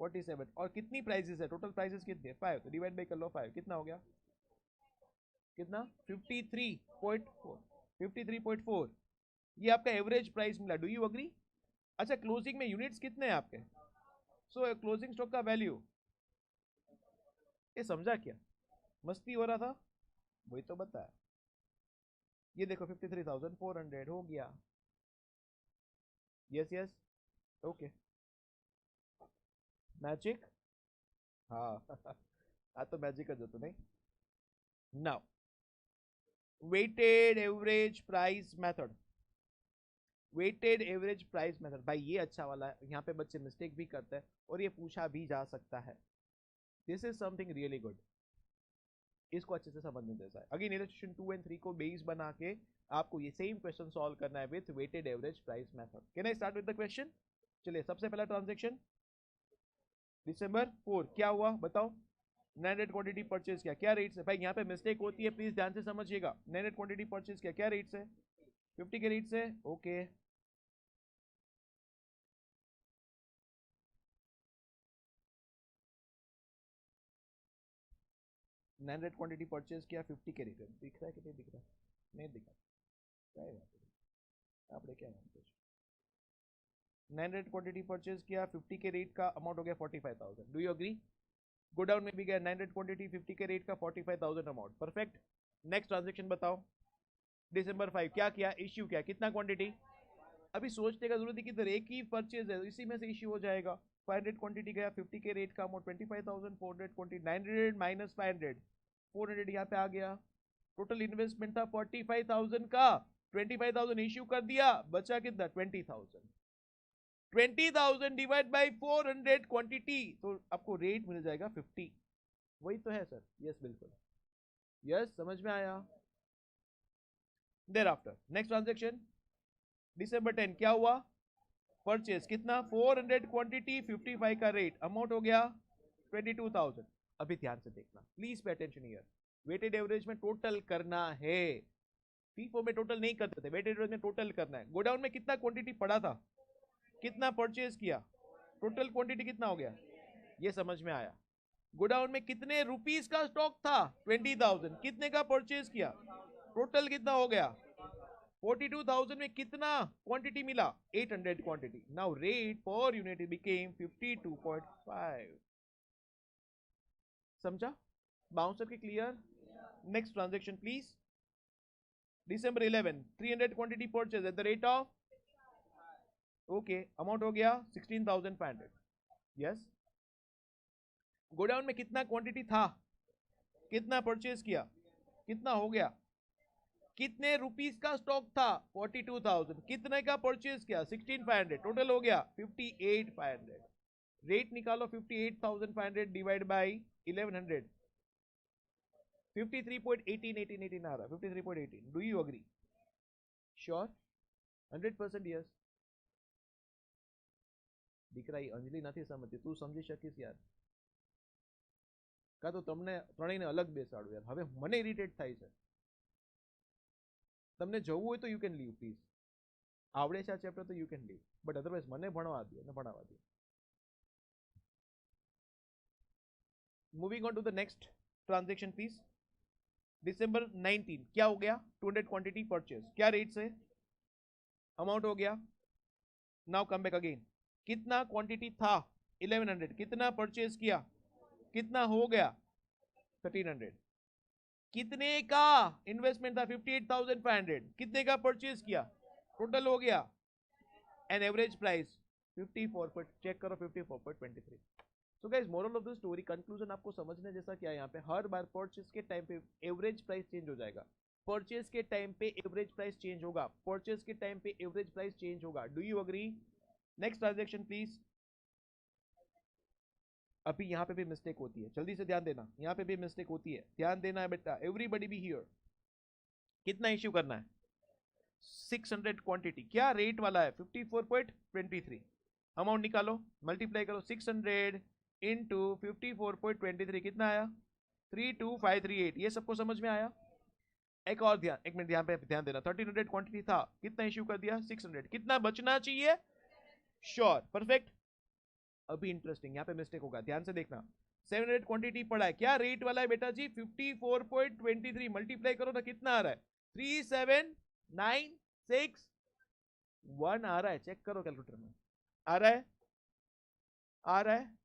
47. और कितनी प्राइसेस है? टोटल प्राइसेस कितनी है? 5. तो डिवाइड बाई कर लो 5. कितना हो गया? कितना? 53.4. 53.4 ये आपका एवरेज प्राइस मिला. Do you agree? अच्छा क्लोजिंग में यूनिट्स कितने हैं आपके? सो क्लोजिंग स्टॉक का वैल्यू, ये समझा क्या? मस्ती हो रहा था, वही तो बताया. ये देखो 53,400 हो गया. Yes yes okay. मैजिक. हाँ आ तो मैजिक જ હતું નહીં. Now weighted average price method. Weighted average price method भाई ये अच्छा वाला है. यहाँ पे बच्चे मिस्टेक भी करते हैं और ये पूछा भी जा सकता है. This is something really good. इसको अच्छे से समझने जैसा है. अगेन इलस्ट्रेशन 2 एंड 3 को बेस बना के आपको ये सेम क्वेश्चन सॉल्व करना है with weighted average price method. Can I start with the question? चलिए सबसे पहला ट्रांजेक्शन दिसंबर 4 क्या हुआ बताओ? 900 क्वांटिटी परचेज किया. क्या रेट से? भाई यहाँ पे मिस्टेक होती है, प्लीज ध्यान से समझिएगा. 900 क्वांटिटी परचेज किया. क्या रेट से? 50 के रेट से. ओके 900 क्वांटिटी परचेज किया 50 के रेट दिख रहा है कि नहीं दिख रहा नहीं दिखा क्या बात आपने क्या मानते 900 क्वांटिटी परचेज किया 50 के रेट का अमाउंट हो गया 45,000 डू यू अग्री गोडाउन में भी गया 900 क्वांटिटी 50 के रेट का 45,000 अमाउंट परफेक्ट नेक्स्ट ट्रांजेक्शन बताओ दिसंबर 5 क्या किया इश्यू किया कितना क्वांटिटी अभी सोचने का जरूरत है कि इधर एक ही परचेज है इसी में से इश्यू हो जाएगा 500 क्वांटिटी गया 50 के रेट का अमाउंट 25,400 क्वांटिटी 900 माइनस 500 400 यहाँ पे आ गया टोटल इन्वेस्टमेंट था 45,000 का 25,000 इश्यू कर दिया बचा कितना 20,000 20,000 डिवाइड बाय 400 क्वांटिटी तो आपको रेट मिल जाएगा 50 वही तो है सर यस बिल्कुल यस समझ में आया thereafter next transaction December 10 क्या हुआ परचेज कितना 400 क्वांटिटी 55 का रेट अमाउंट हो गया 22,000 अभी ध्यान से देखना please pay attention here weighted average में टोटल करना है फीफो में टोटल नहीं करते थे वेटेड एवरेज में टोटल करना है गोडाउन में कितना क्वांटिटी पड़ा था कितना परचेज किया टोटल क्वांटिटी कितना हो गया ये समझ में आया गोडाउन में कितने रुपीस का स्टॉक था 20,000 कितने का परचेज किया टोटल कितना हो गया 42,000 में कितना क्वांटिटी मिला 800 quantity now rate per unit became 52.5 समझा बाउंसर के clear next transaction please December 11 300 quantity purchase eight the rate of okay amount हो गया 16,500 यस गोडाउन में कितना क्वांटिटी था कितना परचेज किया कितना हो गया कितने रुपीस का स्टॉक था 42,000 कितने का परचेज किया 16,500 टोटल हो गया 58,500 रेट निकालो 58,500 डिवाइड बाय 1100 53.18 आ रहा 53.18 do you agree sure 100% yes દીકરા અંજલિ નથી સમજતી તું સમજી શકીશ યાર કા તો તમને ત્રણેયને અલગ બેસાડું યાર હવે મને ઇરિટેટ થાય છે તમને જવું હોય તો યુ કેન લીવ પ્લીઝ આવડે છે આ ચેપ્ટર તો you can leave but otherwise મને ભણવા દો અને ભણાવવા દો moving on to the next transaction please December 19 क्या हो गया 200 क्वांटिटी परचेज क्या रेट से अमाउंट हो गया नाउ कम बैक अगेन कितना क्वांटिटी था 1100 कितना परचेज किया कितना हो गया 1300 कितने का इन्वेस्टमेंट था 58,500 कितने का परचेज किया टोटल हो गया एन एवरेज प्राइस 54 चेक करो 54.23 so guys moral of the story conclusion आपको समझने जैसा क्या है यहाँ पे हर बार परचेज के टाइम पे एवरेज प्राइस चेंज हो जाएगा परचेज के टाइम पे एवरेज प्राइस चेंज होगा परचेज के टाइम पे एवरेज प्राइस चेंज होगा do you agree next transaction please अभी यहाँ पे भी मिस्टेक होती है जल्दी से ध्यान देना यहाँ पे भी मिस्टेक होती है ध्यान देना है बेटा एवरीबडी बी हियर कितना इश्यू करना है 600 क्वांटिटी क्या रेट वाला है 54.23 अमाउंट निकालो मल्टीप्लाई करो 600 इंटू 54.23 कितना आया 32538 ये सबको समझ में आया एक और ध्यान एक मिनट ध्यान पे ध्यान देना 1300 क्वांटिटी था कितना इश्यू कर दिया 600 कितना बचना चाहिए श्योर परफेक्ट अभी इंटरेस्टिंग यहाँ पे मिस्टेक होगा ध्यान से देखना 700 क्वांटिटी पड़ा है क्या रेट वाला है बेटा जी 54.23 मल्टीप्लाई करो ना कितना आ रहा है 3796 आ रहा है चेक करो कैलकुलेटर में आ रहा है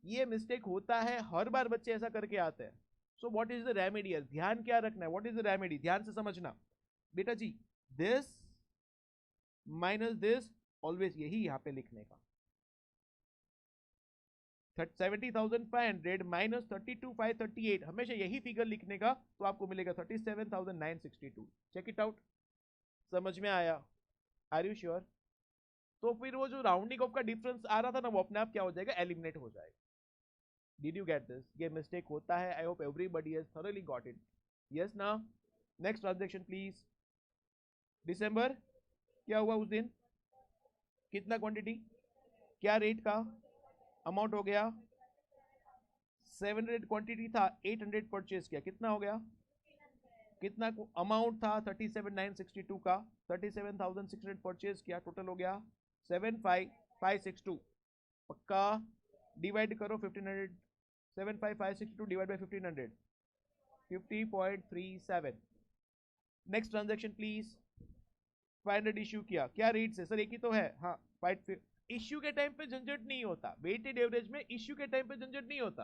ये मिस्टेक होता है हर बार बच्चे ऐसा करके आते हैं so what is the remedial ध्यान क्या रखना है व्हाट इज द रेमेडी ध्यान से समझना बेटा जी दिस माइनस दिस ऑलवेज यही यहाँ पे लिखने का 70,500 माइनस 32,538 हमेशा यही फिगर लिखने का तो आपको मिलेगा 37,962 चेक इट आउट समझ में आया आर यू श्योर तो फिर वो जो राउंडिंग ऑफ का डिफरेंस आ रहा था ना वो अपने आप क्या हो जाएगा एलिमिनेट हो जाएगा डिड यू गेट दिस ये मिस्टेक होता है I hope everybody has thoroughly got it yes ना नेक्स्ट ट्रांजैक्शन प्लीज दिसंबर क्या हुआ उस दिन कितना क्वांटिटी क्या रेट का अमाउंट हो गया 700 क्वांटिटी था 800 परचेज किया कितना हो गया कितना अमाउंट था 37,962 का 37,600 परचेज किया टोटल हो गया 75,562 पक्का डिवाइड करो 1500 75,562 divide by 1500 50.37। Next transaction please. 500 issue किया, क्या रेट से सर? एक ही तो है। हाँ, इश्यू के टाइम पे झंझट नहीं होता, वेटेड एवरेज में इश्यू के टाइम पे झंझट नहीं होता,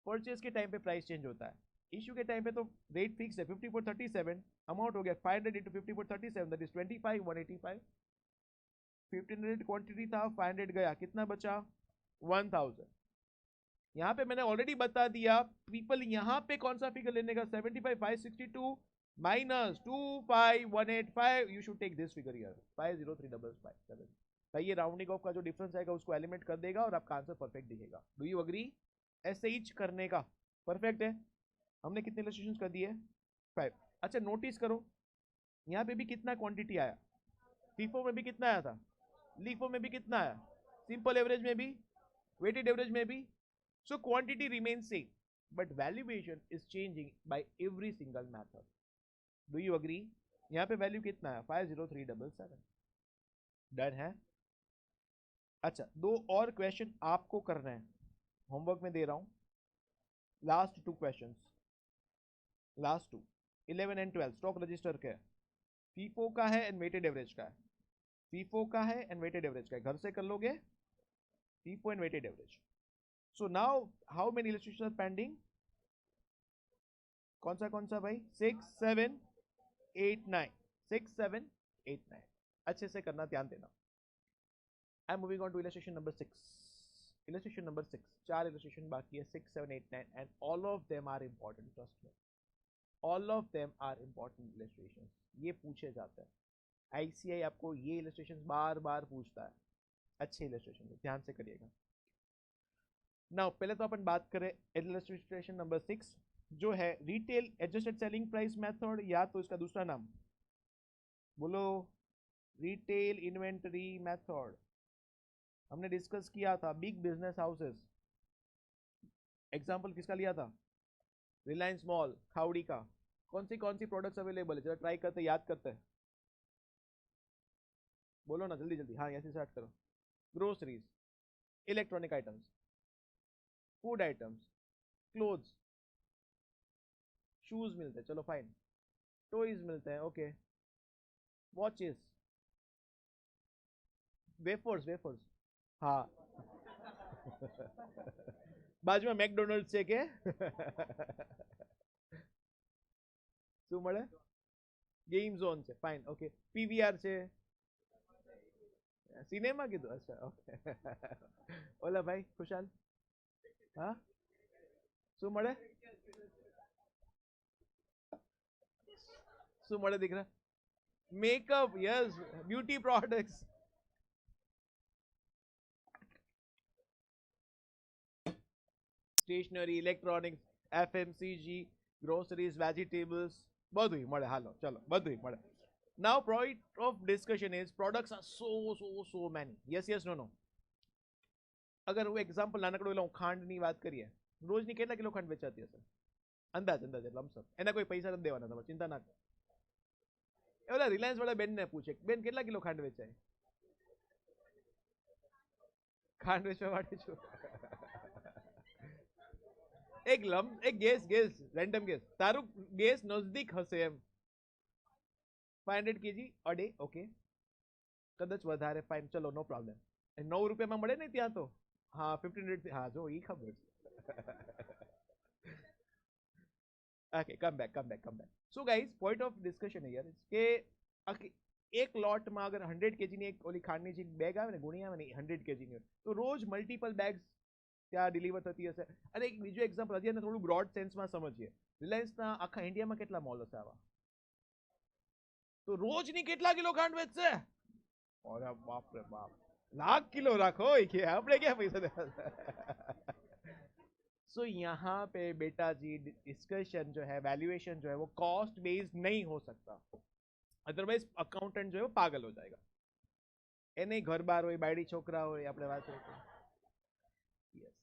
परचेज के टाइम पे प्राइस चेंज होता है। इश्यू के टाइम पे तो रेट फिक्स है 50.37, अमाउंट हो गया 500 इंटू 50.37 दैट इज 25,185। 1500 क्वांटिटी था, 500 गया, कितना बचा? 1000। यहाँ पे मैंने ऑलरेडी बता दिया पीपल, यहाँ पे कौन सा फिगर लेने का? 75,562 minus 25,185, you should take this figure here 503,557। भाई ये राउंडिंग ऑफ का जो डिफरेंस आएगा उसको एलिमेंट कर देगा और आपका आंसर परफेक्ट दिखेगा। Do you agree? ऐसे ही करने का परफेक्ट है। हमने कितने इलस्ट्रेशन कर दिए? 5। अच्छा नोटिस करो, यहाँ पे भी कितना क्वांटिटी आया, फीफो में भी कितना आया था, लीफो में भी कितना आया, सिंपल एवरेज में भी, वेटेड एवरेज में भी। So quantity remains same, but valuation is changing by every single method. Do you agree? यहाँ पे वैल्यू कितना है? 50377। डन है। अच्छा, दो और क्वेश्चन आपको करना है, होमवर्क में दे रहा हूं। Last two question, last two 11 and 12 stock register का है, फीफो का है एंड वेटेड एवरेज का है। फीफो का है एंड वेटेड एवरेज का है, घर से कर लोगे FIFO and weighted average. So now how many illustrations are pending? कौन सा भाई? 6 7 8 9, 6 7 8 9। अच्छे से करना, ध्यान देना। I am moving on to illustration number 6। Illustration number 6, 4 illustration बाकी है, 6 7 8 9 and all of them are important, trust me, all of them are important illustration. ये पूछे जाते हैं, आईसीआई आपको ये इलस्ट्रेशन बार बार पूछता है। अच्छे इलस्ट्रेशन, ध्यान से करिएगा। नाउ पहले तो अपन बात करें इलस्ट्रेशन नंबर 6 जो है retail adjusted selling price method, या तो इसका दूसरा नाम बोलो रिटेल इन्वेंटरी मेथड। हमने डिस्कस किया था बिग बिजनेस हाउसेस, एग्जांपल किसका लिया था? रिलायंस मॉल, खाउड़ी का। कौन सी प्रोडक्ट्स अवेलेबल है, जरा ट्राई करते, याद करते हैं, बोलो ना जल्दी जल्दी। हाँ ऐसे स्टार्ट करो। Groceries, electronic items, food items, clothes, shoes मिलते हैं, चलो फाइन, टॉयज मिलते हैं, ओके, वॉचेस, वेफर्स, हाँ બાજુ में मैकडोनल्ड्स છે કે શું મળે? गेम जोन છે, फाइन, ओके, पीवीआर છે, सिनेमा કીધું, अच्छा ओके। ઓલા ભાઈ खुशाल, हाँ શું મળે? શું મળે દીકરા? Makeup, yes, beauty products. Stationery, electronics, FMCG, groceries, vegetables, બધું મળે। હાલો ચલો બધું મળે। Now point of discussion is products are so many. Yes no. અગર હું એક્ઝામ્પલ નાનકડું લઉં, ખાંડની વાત કરીએ, રોજની કેટલા કિલો ખાંડ વેચાતી હશે? અંદાજ લમસમ, એના કોઈ પૈસા નથી દેવાના, તમે ચિંતા ના કરો। એ ઓલા રિલાયન્સ વાળા બેન ને પૂછે, બેન કેટલા કિલો ખાંડ વેચાય? ખાંડ વેચવા માટે છું। એક ગેસ રેન્ડમ ગેસ, તારું ગેસ નજદીક હશે એમ। 500 kg a day, ઓકે, કદાચ વધારે, ફાઇન, ચલો નો પ્રોબ્લેમ। 9 રૂપિયામાં મળે ને ત્યાં તો, હા 1500, હા જો ઈ ખબર છે। Okay, come back. So guys point of discussion here is કે એક લોટમાં અગર 100 kg ની એક ઓલી ખાંડની જે બેગ આવે ને, ગુણી આવે ને 100 kg ની, તો રોજ મલ્ટિપલ બેગ્સ ત્યાં ડિલિવર થતી હશે। અને એક બીજું એક્ઝામ્પલ હજી એને થોડું બ્રોડ સેન્સમાં સમજીએ, રિલાયન્સના આખા ઇન્ડિયામાં કેટલા મોલ હશે આવા? તો રોજની કેટલા કિલો ખાંડ વેચશે? અરે બાપ રે બાપ, લાખ કિલો રાખો કે આપણે क्या पैसा देना। सो यहाँ पे बेटा जी डिस्कशन जो है, वैल्यूएशन जो है वो कॉस्ट बेस्ड नहीं हो सकता, अदरवाइज अकाउंटेंट जो है वो पागल हो जाएगा। ए नहीं घर बार हो, बायडी छोकरा हो, अपने बात यस।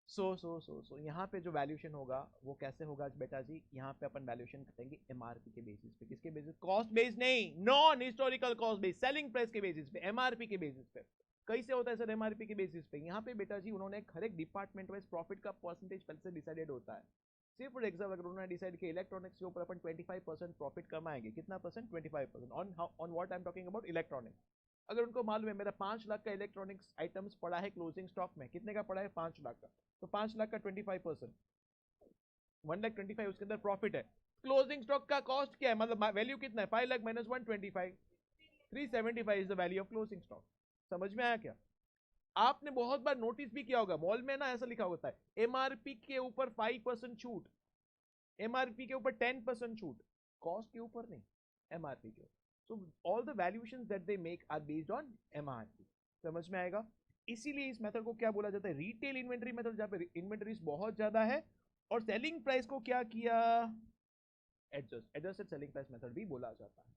सो यहाँ पे जो वैल्यूएशन होगा वो कैसे होगा बेटा जी? यहाँ पे अपन वैल्यूएशन करेंगे एमआरपी के बेसिस पे। किसके बेसिस? कॉस्ट बेस्ड नहीं, non historical cost based, selling price के बेसिस पे, एमआरपी के बेसिस पे। कैसे होता है सर एमआरपी के बेसिस पे? यहाँ पे बेटा जी उन्होंने हर एक डिपार्टमेंट वाइज प्रॉफिट का परसेंटेज पहले से डिसाइडेड होता है। सिर्फ फॉर एग्जाम्पल अगर उन्होंने डिसाइड किया इलेक्ट्रॉनिक्स के ऊपर अपन 25% प्रॉफिट कमाएंगे, कितना percent? 25%। On what I am talking about? Electronics. अगर उनको मालूम है मेरा 5 लाख का इलेक्ट्रॉनिक्स आइटम्स पड़ा है क्लोजिंग स्टॉक में, कितने का पड़ा है? 5 लाख का। तो 5 लाख का 25%, 1,25,000 उसके अंदर प्रॉफिट है। क्लोजिंग स्टॉक का कॉस्ट क्या है, मतलब वैल्यू कितना है? 5 lakh minus 125, 375 is the value of closing stock. समझ में आया क्या? आपने बहुत बार नोटिस भी किया होगा मॉल में ना, ऐसा लिखा होता है एमआरपी के ऊपर 5% छूट, एमआरपी के ऊपर 10% छूट, कॉस्ट के ऊपर नहीं, एमआरपी के ऊपर। So all the valuations that they make our based on MRP. समझ में आएगा? इसीलिए इस मेथड को क्या बोला जाता है? रिटेल इन्वेंटरी मेथड, जहां पे इन्वेंटरीज बहुत ज्यादा है और सेलिंग प्राइस को क्या किया? एडजस्टेड सेलिंग प्राइस मेथड भी बोला जाता है।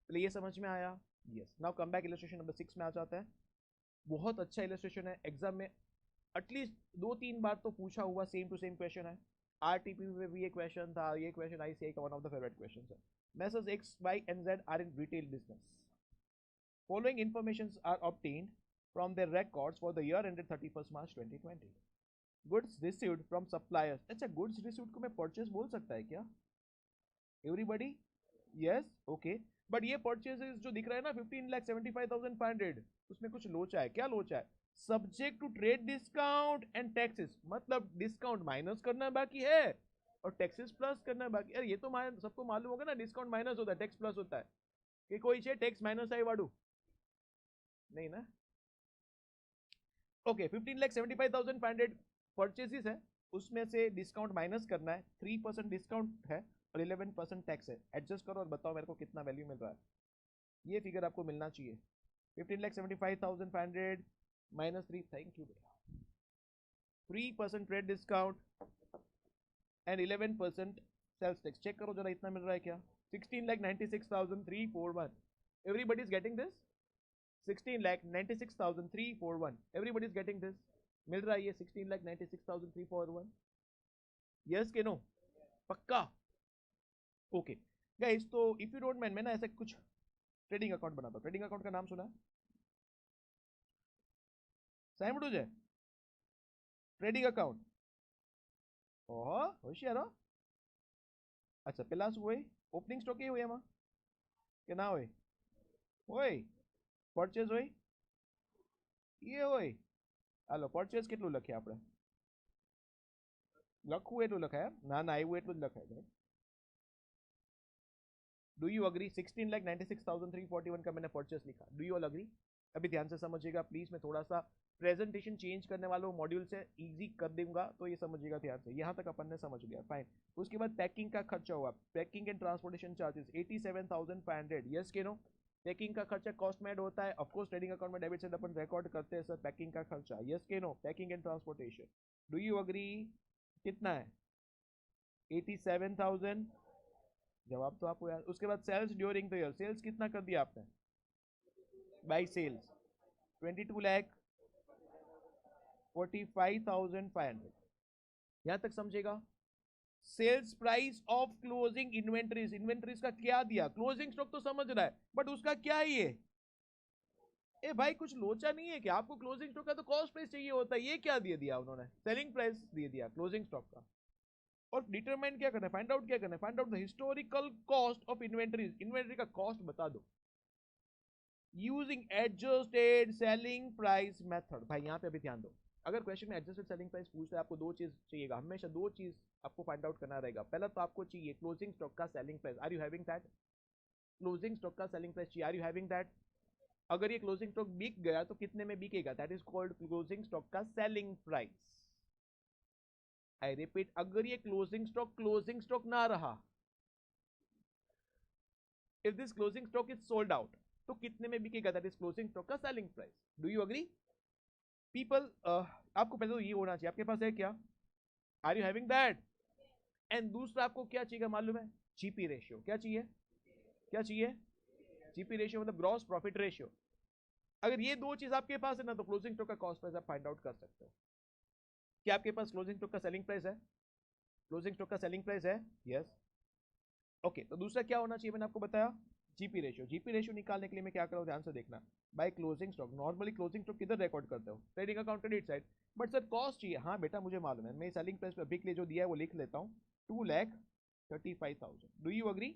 चलिए ये समझ में आया? Yes. Now come back, illustration number 6 में आ जाता है। बहुत अच्छा इलस्ट्रेशन है, एग्जाम में एटलीस्ट 2-3 बार तो पूछा हुआ सेम टू सेम क्वेश्चन है। आरटीपी में भी ये क्वेश्चन था, ये क्वेश्चन आईसीआई का one of the favourite question है। Messrs X, Y and Z are in retail business. Following informations are obtained from their records for the year ended 31st March 2020. Goods received from suppliers. अच्छा, goods received को मैं purchase बोल सकता है क्या? Everybody? Yes, okay. But ये purchases जो दिख रहा है ना 15,75,500, उसमें कुछ लोचा है। क्या लोचा है? Subject to trade discount and taxes, मतलब डिस्काउंट माइनस करना बाकी है और टैक्सेस प्लस करना बाकी। अरे ये तो सबको मालूम होगा ना, डिस्काउंट माइनस होता है, टैक्स प्लस होता है। कि कोई छे टैक्स माइनस आई वाडू नहीं ना? ओके, 15,75,500 परचेजेस है, उसमें से डिस्काउंट माइनस करना है, 3% डिस्काउंट है और 11% टैक्स है। एडजस्ट करो और बताओ मेरे को कितना वैल्यू मिल रहा है। ये फिगर आपको मिलना चाहिए। 15,75,500 माइनस 3, थैंक यू बेटा, 3% trade discount and 11% sales tax. Check करो जरा इतना मिल रहा है क्या? 16,96,341। Everybody is getting this? 16,96,341। Everybody is getting this? मिल रहा है ये 16,96,341? यस के नो? पक्का? ओके गाइस, तो इफ यू डोंट माइंड मैं ना ऐसा कुछ ट्रेडिंग अकाउंट बनाता हूं। ट्रेडिंग अकाउंट का नाम सुना? साइमडूज है ट्रेडिंग अकाउंट? ओहो होशियार हो। अच्छा, પેલા શું હોય? ઓપનિંગ સ્ટોક એ હોય એમાં કે ના હોય? હોય પરચેઝ હોય એ હોય। હાલો પરચેઝ કેટલું લખીએ આપણે? લખવું એટલું લખાય? ના ના, એવું એટલું જ લખાય। Do you agree? 16,96,341 का मैंने परचेस लिखा। Do you all agree? अभी ध्यान से समझिएगा प्लीज, मैं थोड़ा सा प्रेजेंटेशन चेंज करने वाला हूँ, मॉड्यूल से इजी कर दूंगा, तो ये समझिएगा ध्यान से। यहाँ तक अपन ने समझ लिया, फाइन। उसके बाद पैकिंग का खर्चा हुआ, packing and transportation charges 87,500। Yes के नो? पैकिंग का खर्चा कॉस्ट में ऐड होता है, ऑफकोर्स ट्रेडिंग अकाउंट में डेबिट साइड अपन रिकॉर्ड करते हैं सर पैकिंग का खर्चा। यस के no? Packing and transportation. Do you agree? कितना है? 87,000। जवाब तो आपको यार। उसके बाद sales during the year, sales कितना कर दिया आपने? By sales 22,45,500। यहां तक समझेगा? Sales price of closing inventories, inventories का क्या दिया? क्लोजिंग स्टॉक तो समझ रहा है, बट उसका क्या है ये? ए भाई कुछ लोचा नहीं है क्या? आपको क्लोजिंग स्टॉक का तो कॉस्ट प्राइस चाहिए होता है, ये क्या दे दिया उन्होंने? सेलिंग प्राइस दे दिया क्लोजिंग स्टॉक का। और डिटरमाइन क्या करना है? फाइंड आउट क्या करना है? Find out the historical cost of inventories, inventory का कॉस्ट बता दो using adjusted selling price method. भाई यहाँ पे अभी ध्यान दो, अगर क्वेश्चन में एडजस्टेड सेलिंग प्राइस पूछता है, आपको दो चीज चाहिएगा हमेशा, दो चीज आपको फाइंड आउट करना रहेगा। पहला तो आपको चाहिए क्लोजिंग स्टॉक का selling price, are you having that? Closing stock का सेलिंग प्राइस चाहिए, आर यू हैविंग दैट? अगर ये क्लोजिंग स्टॉक बिक गया तो कितने में बिकेगा? That is called closing stock का सेलिंग प्राइस। आई रिपीट, अगर ये क्लोजिंग स्टॉक ना रहा, if this closing stock is sold out, तो कितने में बिकेगा? दैट इज क्लोजिंग स्टॉक का selling price. Do you agree people? आपको पहले तो ये होना चाहिए, आपके पास है क्या? Are you having that? And दूसरा आपको क्या चाहिए मालूम है? GP ratio. क्या चाहिए? क्या चाहिए? जीपी रेशियो मतलब ग्रॉस प्रॉफिट रेशियो। अगर ये दो चीज आपके पास है ना, तो क्लोजिंग स्टॉक का कॉस्ट प्राइस आप फाइंड आउट कर सकते हो। क्या आपके पास क्लोजिंग स्टॉक का सेलिंग प्राइस है? क्लोजिंग स्टॉक का सेलिंग प्राइस है? यस। ओके, तो दूसरा क्या होना चाहिए? मैंने आपको बताया जीपी रेशियो निकालने के लिए मैं क्या करूँ, ध्यान से देखना, by closing stock. Normally closing stock किधर रिकॉर्ड करते हो, trading account credit side. But sir cost चाहिए, हाँ बेटा मुझे मालूम है, मैं सेलिंग प्राइस पे अभी के लिए जो दिया है वो लिख लेता हूँ, 2,35,000। Do you agree?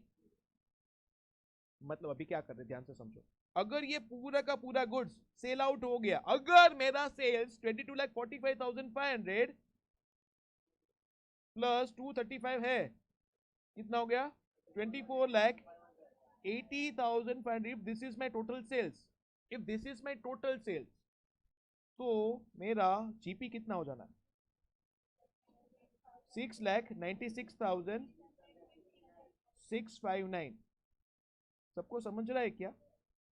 मतलब अभी क्या कर रहे, ध्यान से समझो, अगर ये पूरा का पूरा गुड्स सेल आउट हो गया, अगर मेरा सेल्स 22,45,500 प्लस 235 है, कितना हो गया, 24,80,500। If this is my total sales, if this is my total sales, तो मेरा जीपी कितना हो जाना, 6,96,659। सबको समझ रहा है क्या?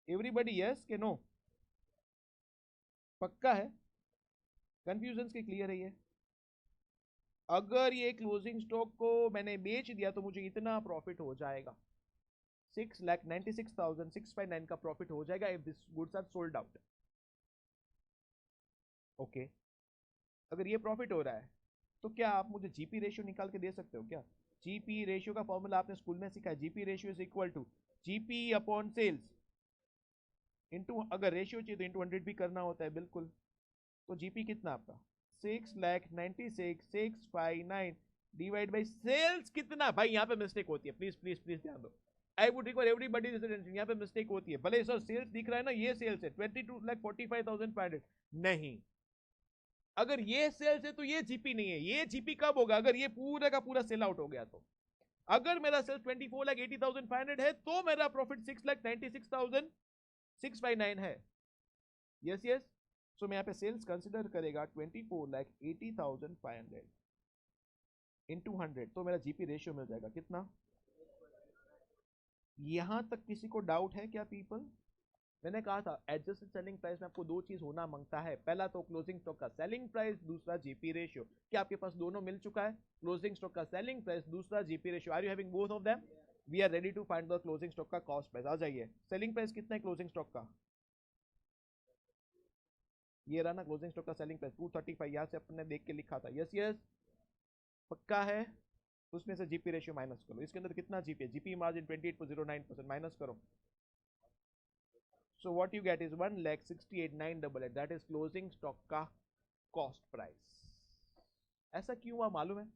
एवरीबडी यस के नो? पक्का है? कंफ्यूजन के क्लियर है ये? अगर ये क्लोजिंग स्टॉक को मैंने बेच दिया तो मुझे इतना प्रॉफिट हो जाएगा, 6,96,659 का प्रॉफिट हो जाएगा if this goods are sold out. Okay, अगर ये प्रॉफिट हो रहा है तो क्या आप मुझे जीपी रेशियो निकाल के दे सकते हो क्या? जीपी रेशियो का फॉर्मूला आपने स्कूल में सीखा है, GP ratio is equal to GP upon sales into, अगर रेशियो चाहिए तो इंटू 100 भी करना होता है, बिल्कुल। तो जीपी कितना आपका, 6,96,659 डिवाइड बाई सेल्स कितना, भाई यहाँ पे मिस्टेक होती है, प्लीज प्लीज प्लीज ध्यान दो, I would require everybody attention, यहाँ पे मिस्टेक होती है। भले सर सेल्स दिख रहा है ना, ये सेल्स है 22,45,500, नहीं, अगर ये सेल्स है तो ये जीपी नहीं है, ये जीपी कब होगा, अगर ये पूरा का पूरा सेल आउट हो गया तो। अगर मेरा सेल्स 24,80,500 है तो मेरा प्रॉफिट 6,96,659 है। यस यस, सो मैं यहाँ पे सेल्स कंसिडर करेगा 24,80,500 इंटू 100, तो मेरा जीपी रेशियो मिल जाएगा कितना। यहां तक किसी को डाउट है क्या पीपल? मैंने कहा था एडजस्टेड सेलिंग प्राइस में आपको दो चीज होना मांगता है, पहला तो क्लोजिंग स्टॉक का सेलिंग प्राइस, दूसरा जीपी रेशियो। क्या आपके पास दोनों मिल चुका है, क्लोजिंग स्टॉक का सेलिंग प्राइस, दूसरा GP ratio? Are you having both of them? We are ready to find the closing stock का कॉस्ट प्राइस। आ जाइए, सेलिंग प्राइस कितना है क्लोजिंग स्टॉक का, ये रहा ना क्लोजिंग स्टॉक का सेलिंग प्राइस 235, यहां से अपने देख के लिखा था। यस यस, पक्का है? उसमें से जीपी रेशियो माइनस करो, इसके अंदर कितना जीपी है, जीपी मार्जिन 28.09%, माइनस करो। So what you get is 1,68,988, that is closing stock का कॉस्ट प्राइस। ऐसा क्यों हुआ मालूम है?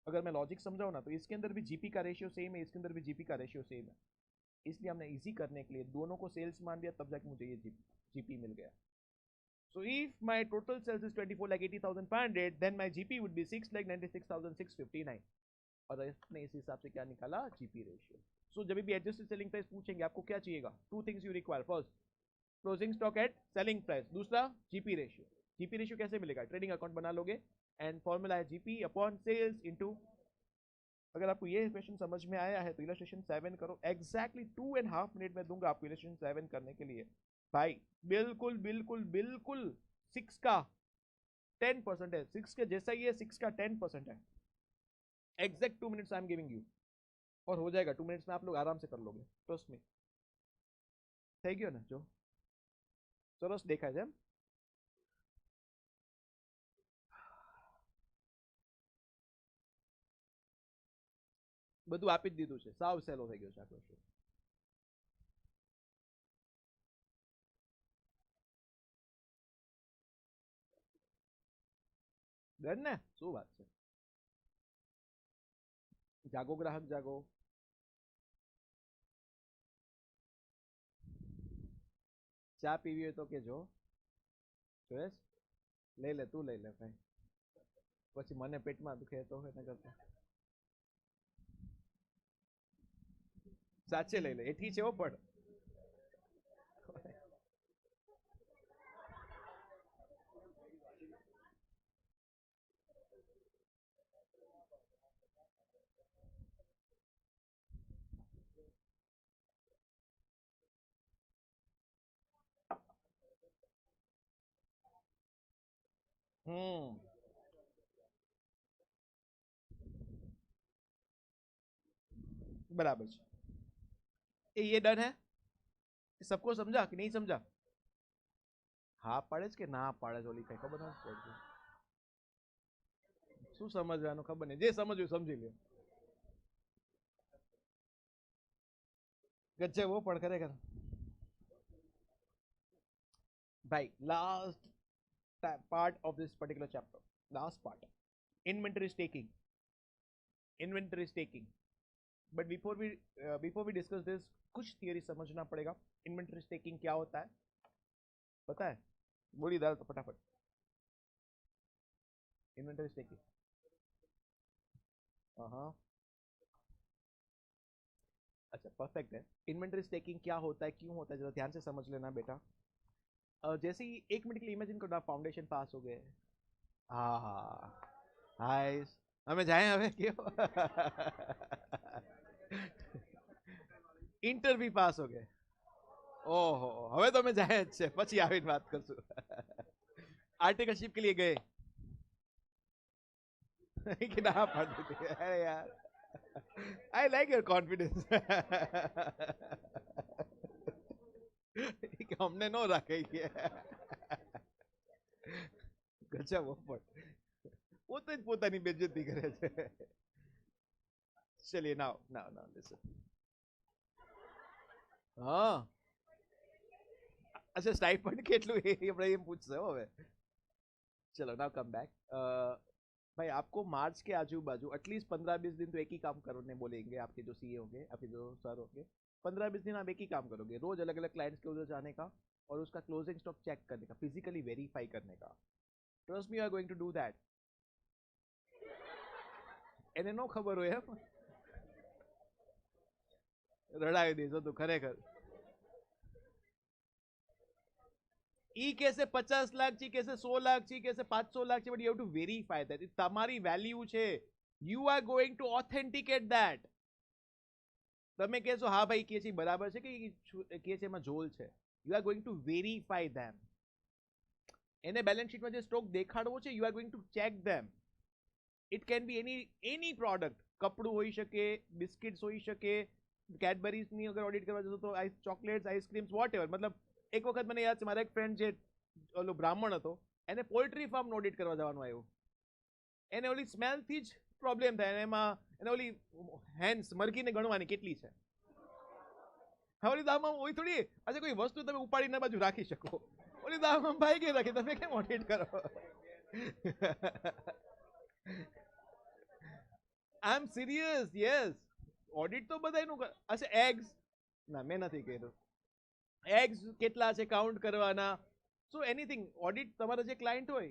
अगर मैं लॉजिक समझाऊं ना, तो इसके अंदर भी जीपी का रेशियो सेम है, इसके अंदर भी जीपी का रेशियो सेम है, इसलिए हमने इजी करने के लिए दोनों को सेल्स मान दिया, तब जाके मुझे ये जीपी मिल गया। So if my total sales is 24,80,500, then my GP would be 6,96,659, और अपने इस हिसाब से क्या निकाला, जीपी रेशियो। सो जब भी एडजस्टेड सेलिंग प्राइस पूछेंगे आपको क्या चाहिएगा, two things you require, first closing stock at selling price, दूसरा जीपी रेशियो। जीपी रेशियो कैसे मिलेगा, ट्रेडिंग अकाउंट बना लोगे, एंड फॉर्मूला है जीपी अपॉन सेल्स इनटू, अगर आपको ये क्वेश्चन समझ में आया है तो इलस्ट्रेशन 7 करो, एग्जैक्टली 2.5 मिनट में दूंगा आपको इलस्ट्रेशन 7 करने के लिए भाई, बिल्कुल बिल्कुल बिल्कुल 6 का 10% है, 6 के जैसा ही है, 6 का 10% है, exact 2 minutes I am giving you, और हो जाएगा 2 मिनट्स में, आप लोग आराम से कर लोगे, ट्रस्ट मी। થઈ ગયો ને જો, સરસ દેખાય છે એમ? બધું આપી જ દીધું છે, સાવ સહેલો થઈ ગયો છે આ ક્વેશ્ચન। ડન ને, શું વાત છે? જાગો ગ્રાહક જાગો। ચા પીવી હોય તો કેજો, જોયેશ લઈ લે, તું લઈ લે ભાઈ, પછી મને પેટમાં દુખે તો એના કરતા સાચે લઈ લે, એઠી છે પણ। बराबर છે ये डन है, सबको समझा कि नहीं समझा? હા પાડે છે કે ના પાડે છે, ઓલી કઈ ખબર નથી પડતી, શું સમજવાનું ખબર નહીં, જે સમજ્યું સમજી લ્યો। ગજે वो પણ ખરેખર ભાઈ last part of this particular chapter, last part, inventory staking. Inventory staking, but before we discuss this, कुछ थियरी समझना पड़ेगा. इन्वेंटरी स्टेकिंग क्या होता है पता है? बोली दाल तो फटाफट. इन्वेंटरी स्टेकिंग, हाँ अच्छा परफेक्ट है. इन्वेंटरी स्टेकिंग क्या होता है, क्यों होता है, जरा ध्यान से समझ लेना बेटा. जैसे ही 1 मिनट के लिए इमेजिन करो आप फाउंडेशन पास हो गए. हाँ हाय हमें जाए हमें क्यों इंटर भी पास हो गए. ઓહો હવે તો અમે જાય જ છે, પછી આવીને વાત કરશું. આર્ટિકલશિપ के लिए गए कि ना पाड़ दी. अरे यार आई लाइक योर कॉन्फिडेंस. हमने नो रखे ગજબ ઓફર. પોતે જ પોતાની બેઇज्जती કરે છે. ચલિए નાउ નાउ નાउ लिसन. हाँ अच्छा स्टाइपेंड કેટલું એ આપણે એમ પૂછશે હવે. चलो नाउ कम बैक. भाई आपको मार्च के आजू बाजू एटलीस्ट 15-20 दिन तो एक ही काम करने बोलेंगे आपके जो सीए होंगे, आपके जो सर होंगे. 15-20 दिन आप एक ही काम करोगे, रोज अलग अलग क्लाइंट्स के उधर जाने का और उसका क्लोजिंग स्टॉक चेक करने का, फिजिकली वेरीफाई करने का. Trust me you are going to do that. એને નો ખબર હોય એમ રડાવી દેજો તું ખરેખર. ઈ કેસે 50 લાખ છે, કેસે 100 લાખ છે, કેસે 500 લાખ છે, but you have to verify that. તમારી વેલ્યુ છે, you are going two authenticate that. તમે કહેશો હા ભાઈ કે છે બરાબર છે કે કે છે એમાં ઝોલ છે, you are going to verify them. એને બેલેન્સ શીટમાં જે સ્ટોક દેખાડવો છે, you are going to check them. It can be any product, કપડું હોઈ શકે, બિસ્કિટ્સ હોઈ શકે, કેડબરીઝની અગર ઓડિટ કરવા જશો તો ચોકલેટ્સ, આઈસ્ક્રીમ્સ, વોટ એવર. મતલબ એક વખત મને યાદ છે, મારા એક ફ્રેન્ડ જે ઓલો બ્રાહ્મણ હતો, એને પોલ્ટ્રી ફાર્મનું ઓડિટ કરવા જવાનું આવ્યું. એને ઓલી સ્મેલથી જ પ્રોબ્લેમ થાય, એમાં એને ઓલી હેન્સ મરઘીને ગણવાની કેટલી છે. હવે ઓલી દામમાં ઓય થોડી આજે કોઈ વસ્તુ તમે ઉપાડીને બાજુ રાખી શકો, ઓલી દામમાં ભાઈ ગઈ રાખી, તમે કેમ ઓડિટ કરો? આઈ એમ સિરિયસ. યસ, ઓડિટ તો બધાયનું. અચ્છા એગ્સ ના મેં નથી કર્યું. એગ્સ કેટલા છે કાઉન્ટ કરવાના. સો એનીથિંગ ઓડિટ તમારા જે ક્લાયન્ટ હોય,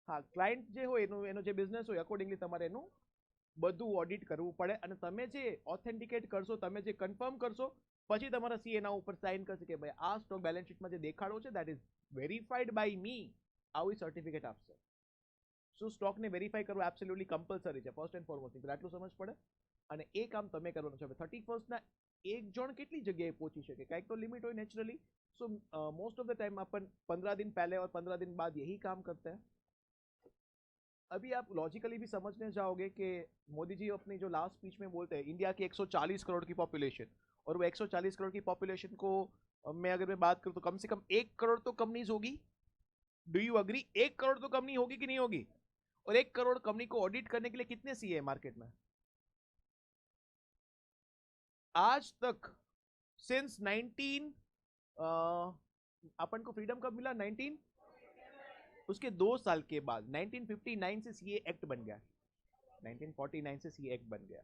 હા ક્લાયન્ટ જે હોય એનો જે બિઝનેસ હોય અકોર્ડિંગલી તમારે એનું બધું ઓડિટ કરવું પડે. અને તમે જે ઓથેન્ટિકેટ કરશો, તમે જે કન્ફર્મ કરશો, પછી તમારા સીએ એના ઉપર સાઇન કરશે કે ભાઈ આ સ્ટોક બેલેન્સ શીટમાં જે દેખાડો છે that is verified by me, આવું સર્ટિફિકેટ આપશે. શું સ્ટોકને વેરીફાઈ કરવું એબ્સોલ્યુટલી કમ્પલસરી છે, ફર્સ્ટ એન્ડ ફોરમોસ્ટ. આટલું સમજ પડે. અને એ કામ તમે કરવાનું છે. 31st એક જણ કેટલી જગ્યાએ પહોંચી શકે, કાંઈક તો લિમિટ હોય naturally. So most of the time अपन 15 दिन पहले और 15 दिन बाद यही काम करते हैं. अभी आप लॉजिकली भी समझने जाओगे कि मोदी जी अपनी जो लास्ट स्पीच में बोलते हैं इंडिया की 140 करोड़ की पॉपुलेशन, और वो 140 करोड़ की पॉपुलेशन को मैं अगर मैं बात करूं तो कम से कम 1 करोड़ तो कंपनीज होगी. Do you agree? 1 करोड़ तो कंपनी होगी कि नहीं होगी? और 1 करोड़ कंपनी को ऑडिट करने के लिए कितने सीए है मार्केट में? आज तक सिंस 19 अपन को फ्रीडम कब मिला? 19 उसके 2 साल के बाद 1959 से सीए एक्ट बन गया, 1949 से सीए एक्ट बन गया.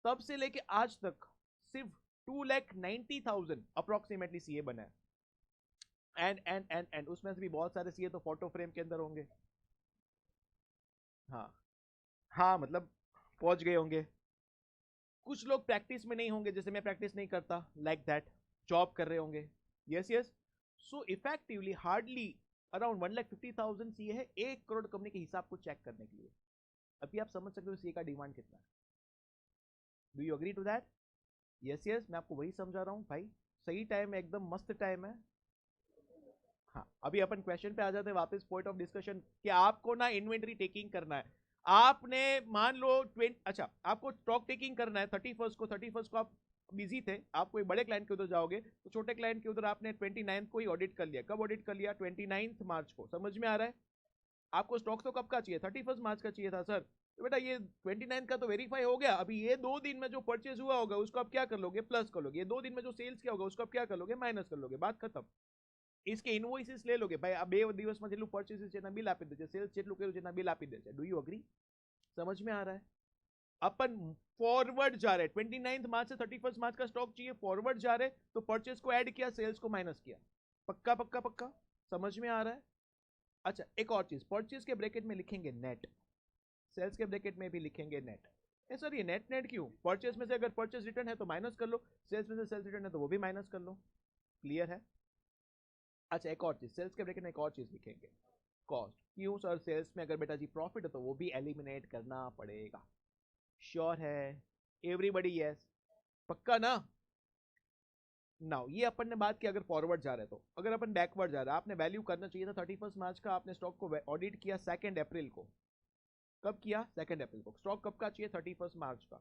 तब से लेके आज तक सिर्फ 2,90,000 अप्रोक्सीमेटली सीए बना है. एंड उसमें से भी बहुत सारे सीए तो फोटो फ्रेम के अंदर होंगे. हाँ हाँ मतलब पहुंच गए होंगे. कुछ लोग प्रैक्टिस में नहीं होंगे, जैसे मैं प्रैक्टिस नहीं करता, लाइक दैट जॉब कर रहे होंगे. Yes yes. सो इफेक्टिवली हार्डली अराउंड 1,50,000 सीए है 1 करोड़ कंपनी के हिसाब को चेक करने के लिए. अभी आप समझ सकते हो सीए का डिमांड कितना है. Do you agree to that? Yes yes. मैं आपको वही समझा रहा हूँ भाई. सही टाइम है, एकदम मस्त टाइम है. हाँ अभी अपन क्वेश्चन पे आ जाते हैं वापस. पॉइंट ऑफ डिस्कशन कि आपको ना इन्वेंटरी टेकिंग करना है. आपने मान लो 20, अच्छा आपको स्टॉक टेकिंग करना है 31st को आप बिजी थे, आप कोई बड़े क्लाइंट के उधर जाओगे तो छोटे क्लाइंट के उधर आपने 29th को ही ऑडिट कर लिया. कब ऑडिट कर लिया? 29 मार्च को. समझ में आ रहा है? आपको स्टॉक तो कब का चाहिए, 31 मार्च का चाहिए था सर। तो बेटा ये 29 का तो वेरीफाई हो गया, अभी ये 2 दिन में जो परचेज हुआ होगा उसको आप क्या कर लोगे, प्लस कर लोगे। ये 2 दिन में जो सेल्स किया होगा उसको आप क्या कर लोगे, माइनस कर लोगे, बात खत्म। इसके इनवॉइसेस ले लोगे भाई, આ 2 દિવસમાં જેટલું પરચેસીસ છે એના બિલ આપી દેજે, સેલ્સ જેટલું કર્યું છે એના બિલ આપી દેજે। Do you agree? समझ में आ रहा है? अपन फॉरवर्ड जा रहे हैं, 29 मार्च से 31 मार्च का स्टॉक चाहिए, फॉरवर्ड जा रहे हैं, तो परचेज को ऐड किया, सेल्स को माइनस किया। पक्का पक्का पक्का, समझ में आ रहा है? अच्छा एक और चीज, परचेज के ब्रैकेट में लिखेंगे नेट, सेल्स के ब्रैकेट में भी लिखेंगे नेट। सर ये नेट नेट क्यों? परचेज में से अगर परचेज रिटर्न है तो माइनस कर लो, सेल्स में से सेल्स रिटर्न है तो वो भी माइनस कर लो। क्लियर है? अच्छा एक और चीज, सेल्स के ब्रैकेट में एक और चीज लिखेंगे, कॉस्ट। क्यों सर? सेल्स में अगर बेटा जी प्रॉफिट है तो वो भी एलिमिनेट करना पड़ेगा। श्योर है एवरीबडी? यस, पक्का ना? नाउ ये अपन ने बात की अगर फॉरवर्ड जा रहे हैं तो, अगर अपन बैकवर्ड जा रहे हैं, आपने वैल्यू करना चाहिए था 31 मार्च का, आपने स्टॉक को ऑडिट किया 2 अप्रैल को। कब किया? 2 अप्रैल को। स्टॉक कब का चाहिए? 31 मार्च का।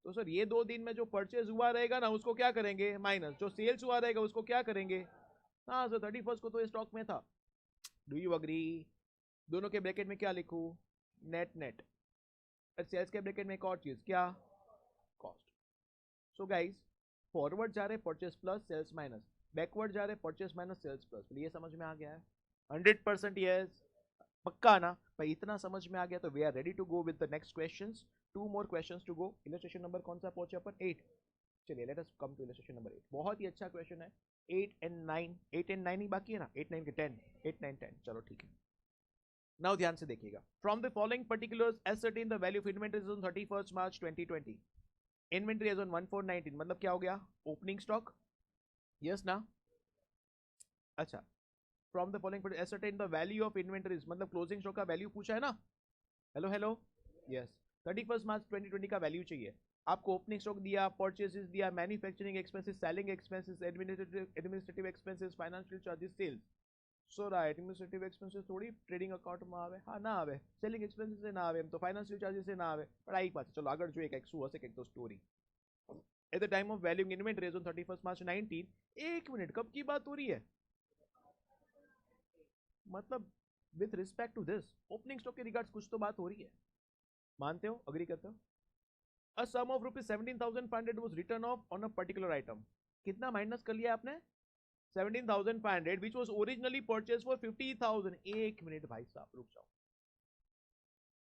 तो सर ये 2 दिन में जो परचेज हुआ रहेगा ना उसको क्या करेंगे, माइनस। जो सेल्स हुआ रहेगा उसको क्या करेंगे, हाँ सर 31 को तो ये स्टॉक में था। Do you agree? दोनों के ब्रैकेट में क्या लिखूं, नेट नेट। सेल्स के ब्रैकेट में एक और चीज क्या, कॉस्ट। सो गाइस फॉरवर्ड जा रहे purchase plus sales minus, backward जा रहे परचेस माइनस सेल्स प्लस। ये समझ में आ गया है? 100% यस, पक्का ना भाई? इतना समझ में आ गया तो we are ready to go with the next questions. 2 more questions to go. Illustration number कौन सा पहुंचे अपन, 8। चलिए let us come to illustration number 8। बहुत ही अच्छा क्वेश्चन है। 8 एंड 9, 8 एंड 9 ही बाकी है ना, 8 9 के 10, 8 9 10। चलो ठीक है, नाउ ध्यान से देखिएगा। From the following particulars ascertain the value of inventories on 31 March 2020। Inventory as on 1419 मतलब क्या हो गया, ओपनिंग स्टॉक। यस ना? अच्छा, from the following ascertain the value of inventories मतलब क्लोजिंग स्टॉक का वैल्यू पूछा है ना। Hello hello, yes. 31 मार्च 2020 का वैल्यू चाहिए आपको। ओपनिंग स्टॉक दिया, परचेसेस दिया, manufacturing expenses, selling expenses, administrative expenses, financial charges, sales. So right, administrative expenses थोड़ी ट्रेडिंग अकाउंट में आवे, हाँ ना आवे। सेलिंग एक्सपेंसेस से ना आवे, तो फाइनेंशियल चार्जेस से ना आवे, पढ़ाई पास। चलो आगे जो एक શું હશે કંઈક તો story. At the time of valuing inventories on 31 मार्च 19। एक मिनट, कब की बात हो रही है? मतलब with respect to this opening stock के रिगार्ड्स कुछ तो बात हो रही है। मानते हो, अग्री करते हो? A sum of rupees 17,500 was written off on a particular item। कितना माइनस कर लिया आपने? 17,500 which was originally purchased for 50,000। एक मिनट भाई साहब रुक जाओ,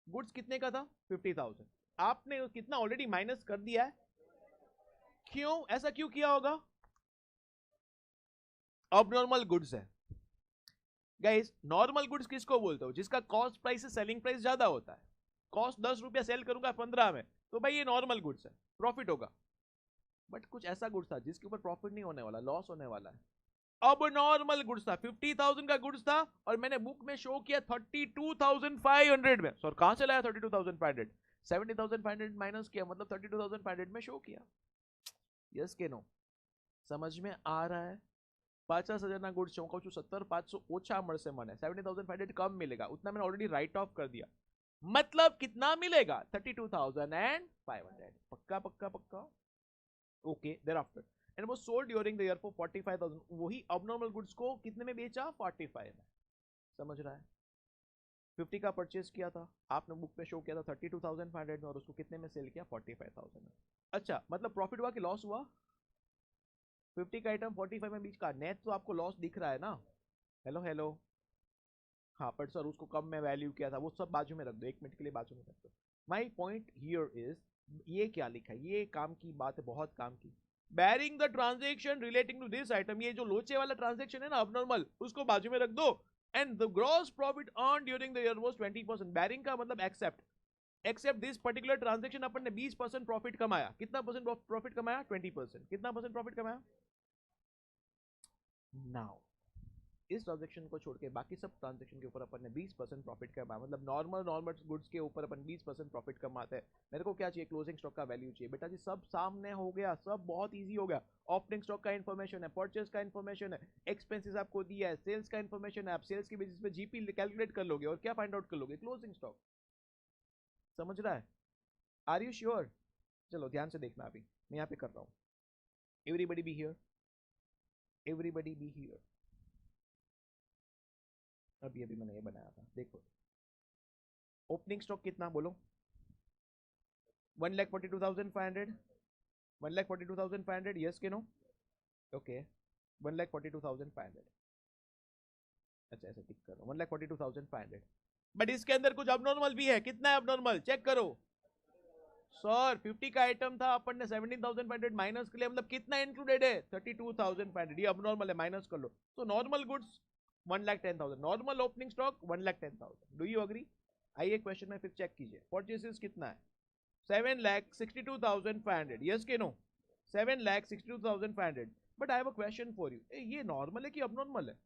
गुड्स कितने का था? 50,000। आपने कितना ऑलरेडी माइनस कर दिया है। क्यों ऐसा क्यों किया होगा? अबनॉर्मल गुड्स है गाइस। नॉर्मल गुड्स किसको बोलते हो? जिसका कॉस्ट प्राइस से सेलिंग प्राइस ज्यादा होता है। कॉस्ट 10 रुपया, सेल करूंगा 15 में, तो भाई ये नॉर्मल गुड्स है, प्रॉफिट होगा। बट कुछ ऐसा गुड्स था जिसके ऊपर प्रॉफिट नहीं होने वाला, लॉस होने वाला है। अब नॉर्मल गुड्स था, 50,000 का गुड्स था, और मैंने बुक में शो किया 32,500 में। सर कहां से लाया 32,500? 70,500 माइनस किया, मतलब 32,500 में शो किया। यस के नो? समझ में आ रहा है? 50,000 ना गुड्स शो कहूं 70,500 ઓછા મળશે મને, 70,500 कम मिलेगा, उतना मैंने ऑलरेडी राइट ऑफ कर दिया। मतलब कितना मिलेगा? 32,500। पक्का पक्का पक्का, okay. Thereafter and was sold during the year for 45,000। वही अबनॉर्मल गुड्स को कितने में बेचा? 45 में। समझ रहा है? 50 का परचेज किया था आपने, बुक पे शो किया था 32,500 में, और उसको कितने में सेल किया? 45,000 में। अच्छा मतलब प्रॉफिट हुआ कि लॉस हुआ? 50 का आइटम 45 में बीच का, नेट तो आपको लॉस दिख रहा है ना। हेलो हेलो, हाँ पर सर उसको कम में वैल्यू किया था, वो सब बाजू में रख दो, 1 मिनट के लिए बाजू में रख दो। माई पॉइंट हियर इज, ये क्या लिखा है, ये काम की बात है, बहुत काम की। Barring the transaction relating to this item, ये जो लोचे वाला ट्रांजेक्शन है ना अबनॉर्मल, उसको बाजू में रख दो। And the gross profit earn during the year was 20%। Barring का मतलब except, except this particular transaction अपन ने 20% प्रॉफिट कमाया। कितना परसेंट प्रॉफिट कमाया? 20%। कितना परसेंट प्रॉफिट कमाया? नाउ इस ट्रांजेक्शन को छोड़ के बाकी सब ट्रांजेक्शन के ऊपर अपन ने 20% प्रॉफिट कमाया। मतलब नॉर्मल गुड्स के ऊपर अपन 20% प्रॉफिट कमाते हैं। मेरे को क्या चाहिए? क्लोजिंग स्टॉक का वैल्यू चाहिए। बेटा जी सब सामने हो गया, सब बहुत इजी हो गया। ओपनिंग स्टॉक का इन्फॉर्मेशन है, परचेज का इन्फॉर्मेशन है, एक्सपेंसेस आपको दिया है, सेल्स का इन्फॉर्मेशन है। आप सेल्स के बेसिस पे जीपी कैलकुलेट कर लोगे और क्या फाइंड आउट कर लोगे? Closing stock. समझ रहा है? Are you sure? चलो ध्यान से देखना, अभी मैं यहाँ पे कर रहा हूँ। Everybody be here, everybody be here. अभी अभी मैंने ये बनाया था, देखो ओपनिंग स्टॉक कितना बोलो? 1,42,500, 1,42,500, यस के नो? ओके, 1,42,500। अच्छा ऐसे टिक करो, 1,42,500। बट इसके अंदर कुछ अबनॉर्मल भी है, कितना है अबनॉर्मल चेक करो। सर 50 का आइटम था, अपन ने 17,500 माइनस कर लिया, मतलब कितना इंक्लूडेड है? 32,500। ये अबनॉर्मल है, माइनस कर लो। तो normal goods 1,10,000, normal opening stock 1,10,000। Do you agree? आइए क्वेश्चन में फिर चेक कीजिए, परचेसेस कितना है? 7,62,500, यस के no? 7,62,500। But I have a question for you, ये नॉर्मल है कि अबनॉर्मल है?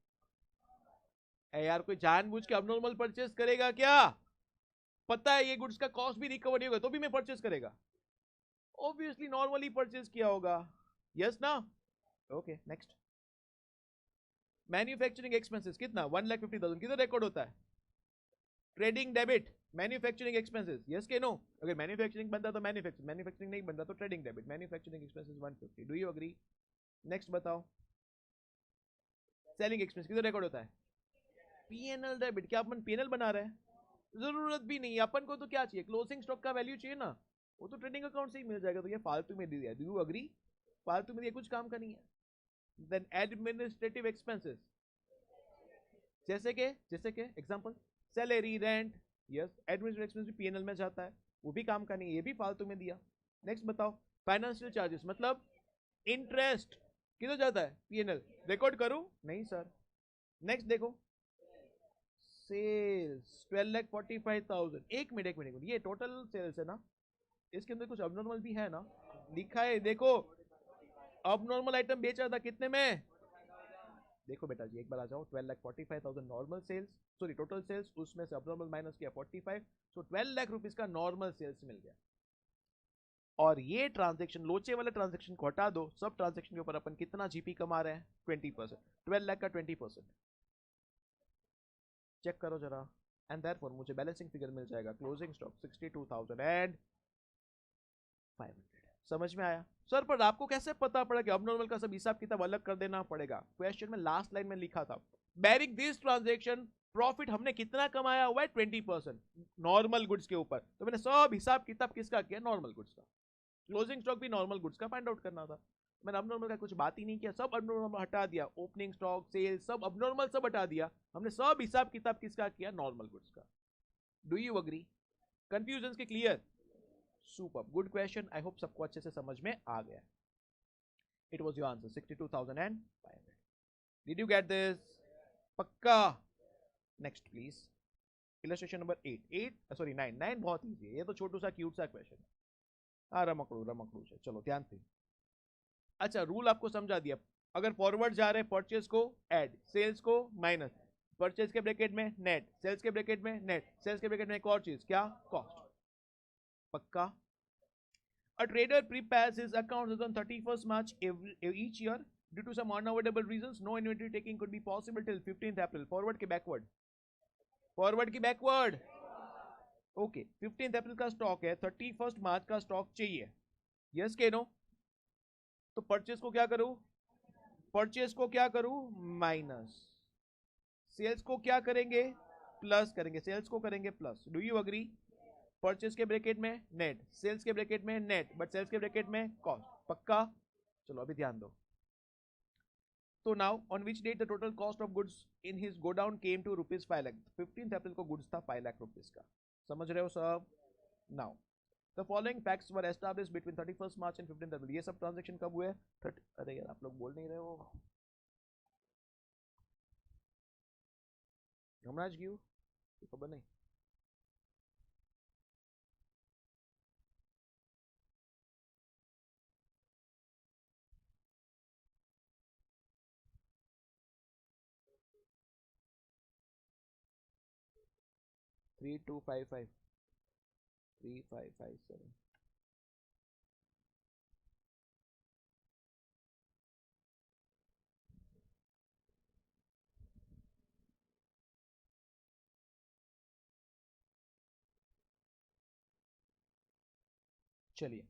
यार कोई जानबूझ के अबनॉर्मल परचेस करेगा क्या? पता है ये गुड्स का कॉस्ट भी रिकवर नहीं होगा तो भी मैं परचेस करेगा? ऑब्वियसली नॉर्मली परचेस किया होगा, यस ना? Okay next. मैन्युफैक्चरिंग एक्सपेंसेस कितना? 1,50,000। किधर रिकॉर्ड होता है? Trading debit, manufacturing expenses, yes के नो? अगर मैन्युफैक्चरिंग बनता तो मैन्युफैक्चरिंग नहीं बनता तो trading debit. Manufacturing expenses 150। Do you agree? Next बताओ। सेलिंग एक्सपेंस किधर रिकॉर्ड होता है? PNL debit. क्या अपन पीएनएल बना रहे हैं? जरूरत भी नहीं, अपन को तो क्या चाहिए? क्लोजिंग स्टॉक का वैल्यू चाहिए ना, वो तो ट्रेडिंग अकाउंट से ही मिल जाएगा। तो ये फालतू में दे दिया। Do you agree? फालतू में ये कुछ काम का नहीं है। देन एडमिनिस्ट्रेटिव एक्सपेंसेस, जैसे के example salary, rent, yes administrative expense भी पीएनएल में जाता है, वो भी काम का नहीं है, ये भी फालतू में दिया। नेक्स्ट बताओ। फाइनेंशियल चार्जेस मतलब इंटरेस्ट, किधर जाता है? पीएनएल। रिकॉर्ड करूं? नहीं सर। नेक्स्ट देखो, सेल्स 12,45,000। एक मिनट, ये टोटल सेल्स है ना? इसके अंदर कुछ अबनॉर्मल भी है ना? लिखा है देखो, अबनॉर्मल आइटम बेचा था कितने में? देखो बेटा जी एक बार आ जाओ, 12,45,000 normal sales, sorry total sales, उसमें से अबनॉर्मल माइनस किया 45, सो 12 लाख रुपीस का नॉर्मल सेल्स मिल गया। और ये ट्रांजेक्शन, लोचे वाले ट्रांजेक्शन को हटा दो, सब ट्रांजेक्शन के ऊपर अपन कितना जीपी कमा रहे हैं? 20%। 12 लाख का 20%। चेक करो जरा, एंड देयरफॉर मुझे बैलेंसिंग फिगर मिल जाएगा, क्लोजिंग स्टॉक 62,500। समझ में आया? सर पर आपको कैसे पता पड़ा कि अबनॉर्मल का सब हिसाब किताब अलग कर देना पड़ेगा? क्वेश्चन में लास्ट लाइन में लिखा था, बैरिंग दिस ट्रांजेक्शन प्रॉफिट हमने कितना कमाया हुआ है? 20% नॉर्मल गुड्स के ऊपर। तो मैंने सब हिसाब किताब किसका किया? नॉर्मल गुड्स का। क्लोजिंग स्टॉक भी नॉर्मल गुड्स का फाइंड आउट करना था, मैंने अबनॉर्मल का कुछ बात ही नहीं किया, सब अबनॉर्मल हटा दिया। ओपनिंग स्टॉक, सेल, सब अबनॉर्मल सब हटा दिया हमने, सब हिसाब किताब किसका किया? नॉर्मल गुड्स का। Do you agree? कंफ्यूजन के clear? Super, good question, I hope सबको अच्छे से समझ में आ गया। It was your answer 62,500। Did you get this? पक्का? Next please, illustration number 8 sorry 9 बहुत इजी है, ये तो छोटू सा क्यूट सा क्वेश्चन है। हाँ रमकड़ू से, चलो ध्यान से। अच्छा रूल आपको समझा दिया, अगर फॉरवर्ड जा रहे हैं परचेज को ऐड, सेल्स को माइनस, परचेज के ब्रैकेट में नेट, सेल्स के ब्रैकेट में नेट, सेल्स के ब्रैकेट में एक और चीज क्या? कॉस्ट। पक्का? A trader prepares his accounts on 31st March each year. Due to some unavoidable reasons, no inventory taking could be possible till 15th April. Forward के backward? फॉरवर्ड की backward? Okay 15th अप्रैल का stock है, 31st मार्च का stock चाहिए, yes के no? तो purchase को क्या करूं? परचेस को क्या करूं? माइनस। सेल्स को क्या करेंगे? प्लस करेंगे। सेल्स को करेंगे plus. Do you agree? Purchase के ब्रैकेट में नेट, सेल्स के ब्रैकेट में नेट, बट सेल्स के ब्रैकेट में कॉस्ट। पक्का? चलो अभी ध्यान दो। तो now on which date the total cost of goods in his godown came to rupees 5 lakh? 15th April को गुड्स था 5 लाख रुपीज का। समझ रहे हो सब? Now the following facts were established between 31st March and 15th अप्रैल। ये सब ट्रांजैक्शन कब हुए? अरे यार आप लोग बोल नहीं रहे हो, यमराज क्यों? खबर नहीं। Three two five five 3557। चलिए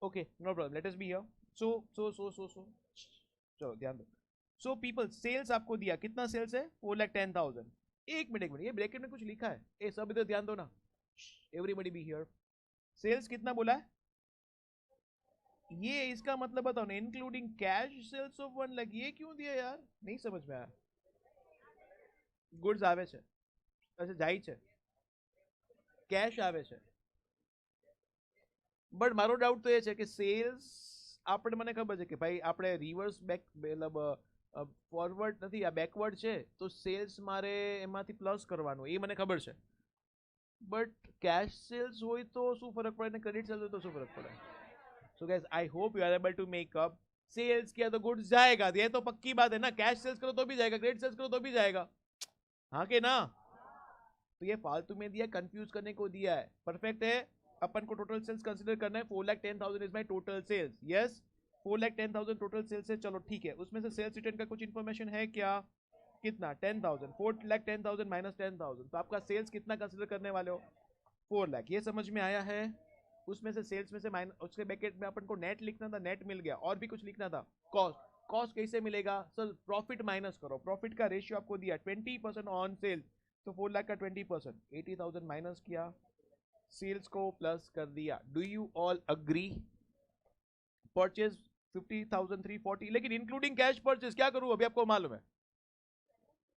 okay no problem, let us be here. So चलो ध्यान दो। सो पीपल सेल्स आपको दिया, कितना सेल्स है 4,10,000। एक मिनट ये ब्रैकेट में कुछ लिखा है, ए सब इधर ध्यान दो ना, एवरीबॉडी बी हियर। सेल्स कितना बोला है, ये इसका मतलब बताओ ना, including cash sales of 1 lakh, ये क्यों दिया यार, नहीं समझ में आया। गुड्स आवे છે, अच्छा જાય છે, कैश आवे છે, બટ મારો ડાઉટ તો એ છે કે સેલ્સ આપણે, મને ખબર છે કે ભાઈ આપણે રિવર્સ બેક મતલબ ફોરવર્ડ નથી, આ બેકવર્ડ છે, તો સેલ્સ મારે એમાંથી પ્લસ કરવાનું, એ મને ખબર છે, બટ કેશ સેલ્સ હોય તો શું ફરક પડે ને ક્રેડિટ સેલ્સ હોય તો શું ફરક પડે। So guys I hope you are able to make up. Sales किया तो गुड्स जाएगा, ये तो पक्की बात है ना, कैश सेल्स करो तो भी जाएगा, क्रेडिट सेल्स करो तो भी जाएगा, हाँ के ना। तो ये फालतू में दिया, कंफ्यूज करने को दिया है, परफेक्ट है। अपन को टोटल सेल्स कंसीडर करना है, 4,10,000 is my total sales, yes 4,10,000 total sales है, चलो ठीक है। उसमें से सेल्स रिटर्न का कुछ इन्फॉर्मेशन है क्या, कितना 10,000, 4,10,000 माइनस 10,000, तो आपका सेल्स कितना कंसीडर करने वाले हो 4 लाख, ये समझ में आया है। उसमें से सेल्स में से माइनस, उसके ब्रैकेट में अपन को नेट लिखना था, नेट मिल गया, और भी कुछ लिखना था, कॉस्ट, कॉस्ट कैसे मिलेगा सर, प्रॉफिट माइनस करो, प्रॉफिट का रेशियो आपको दिया 20% ऑन सेल्स, तो 4 लाख का 20%, 80,000 माइनस किया, सेल्स को प्लस कर दिया। Do you all agree. Purchase 50,340, लेकिन इंक्लूडिंग कैश परचेज क्या करूं, अभी आपको मालूम है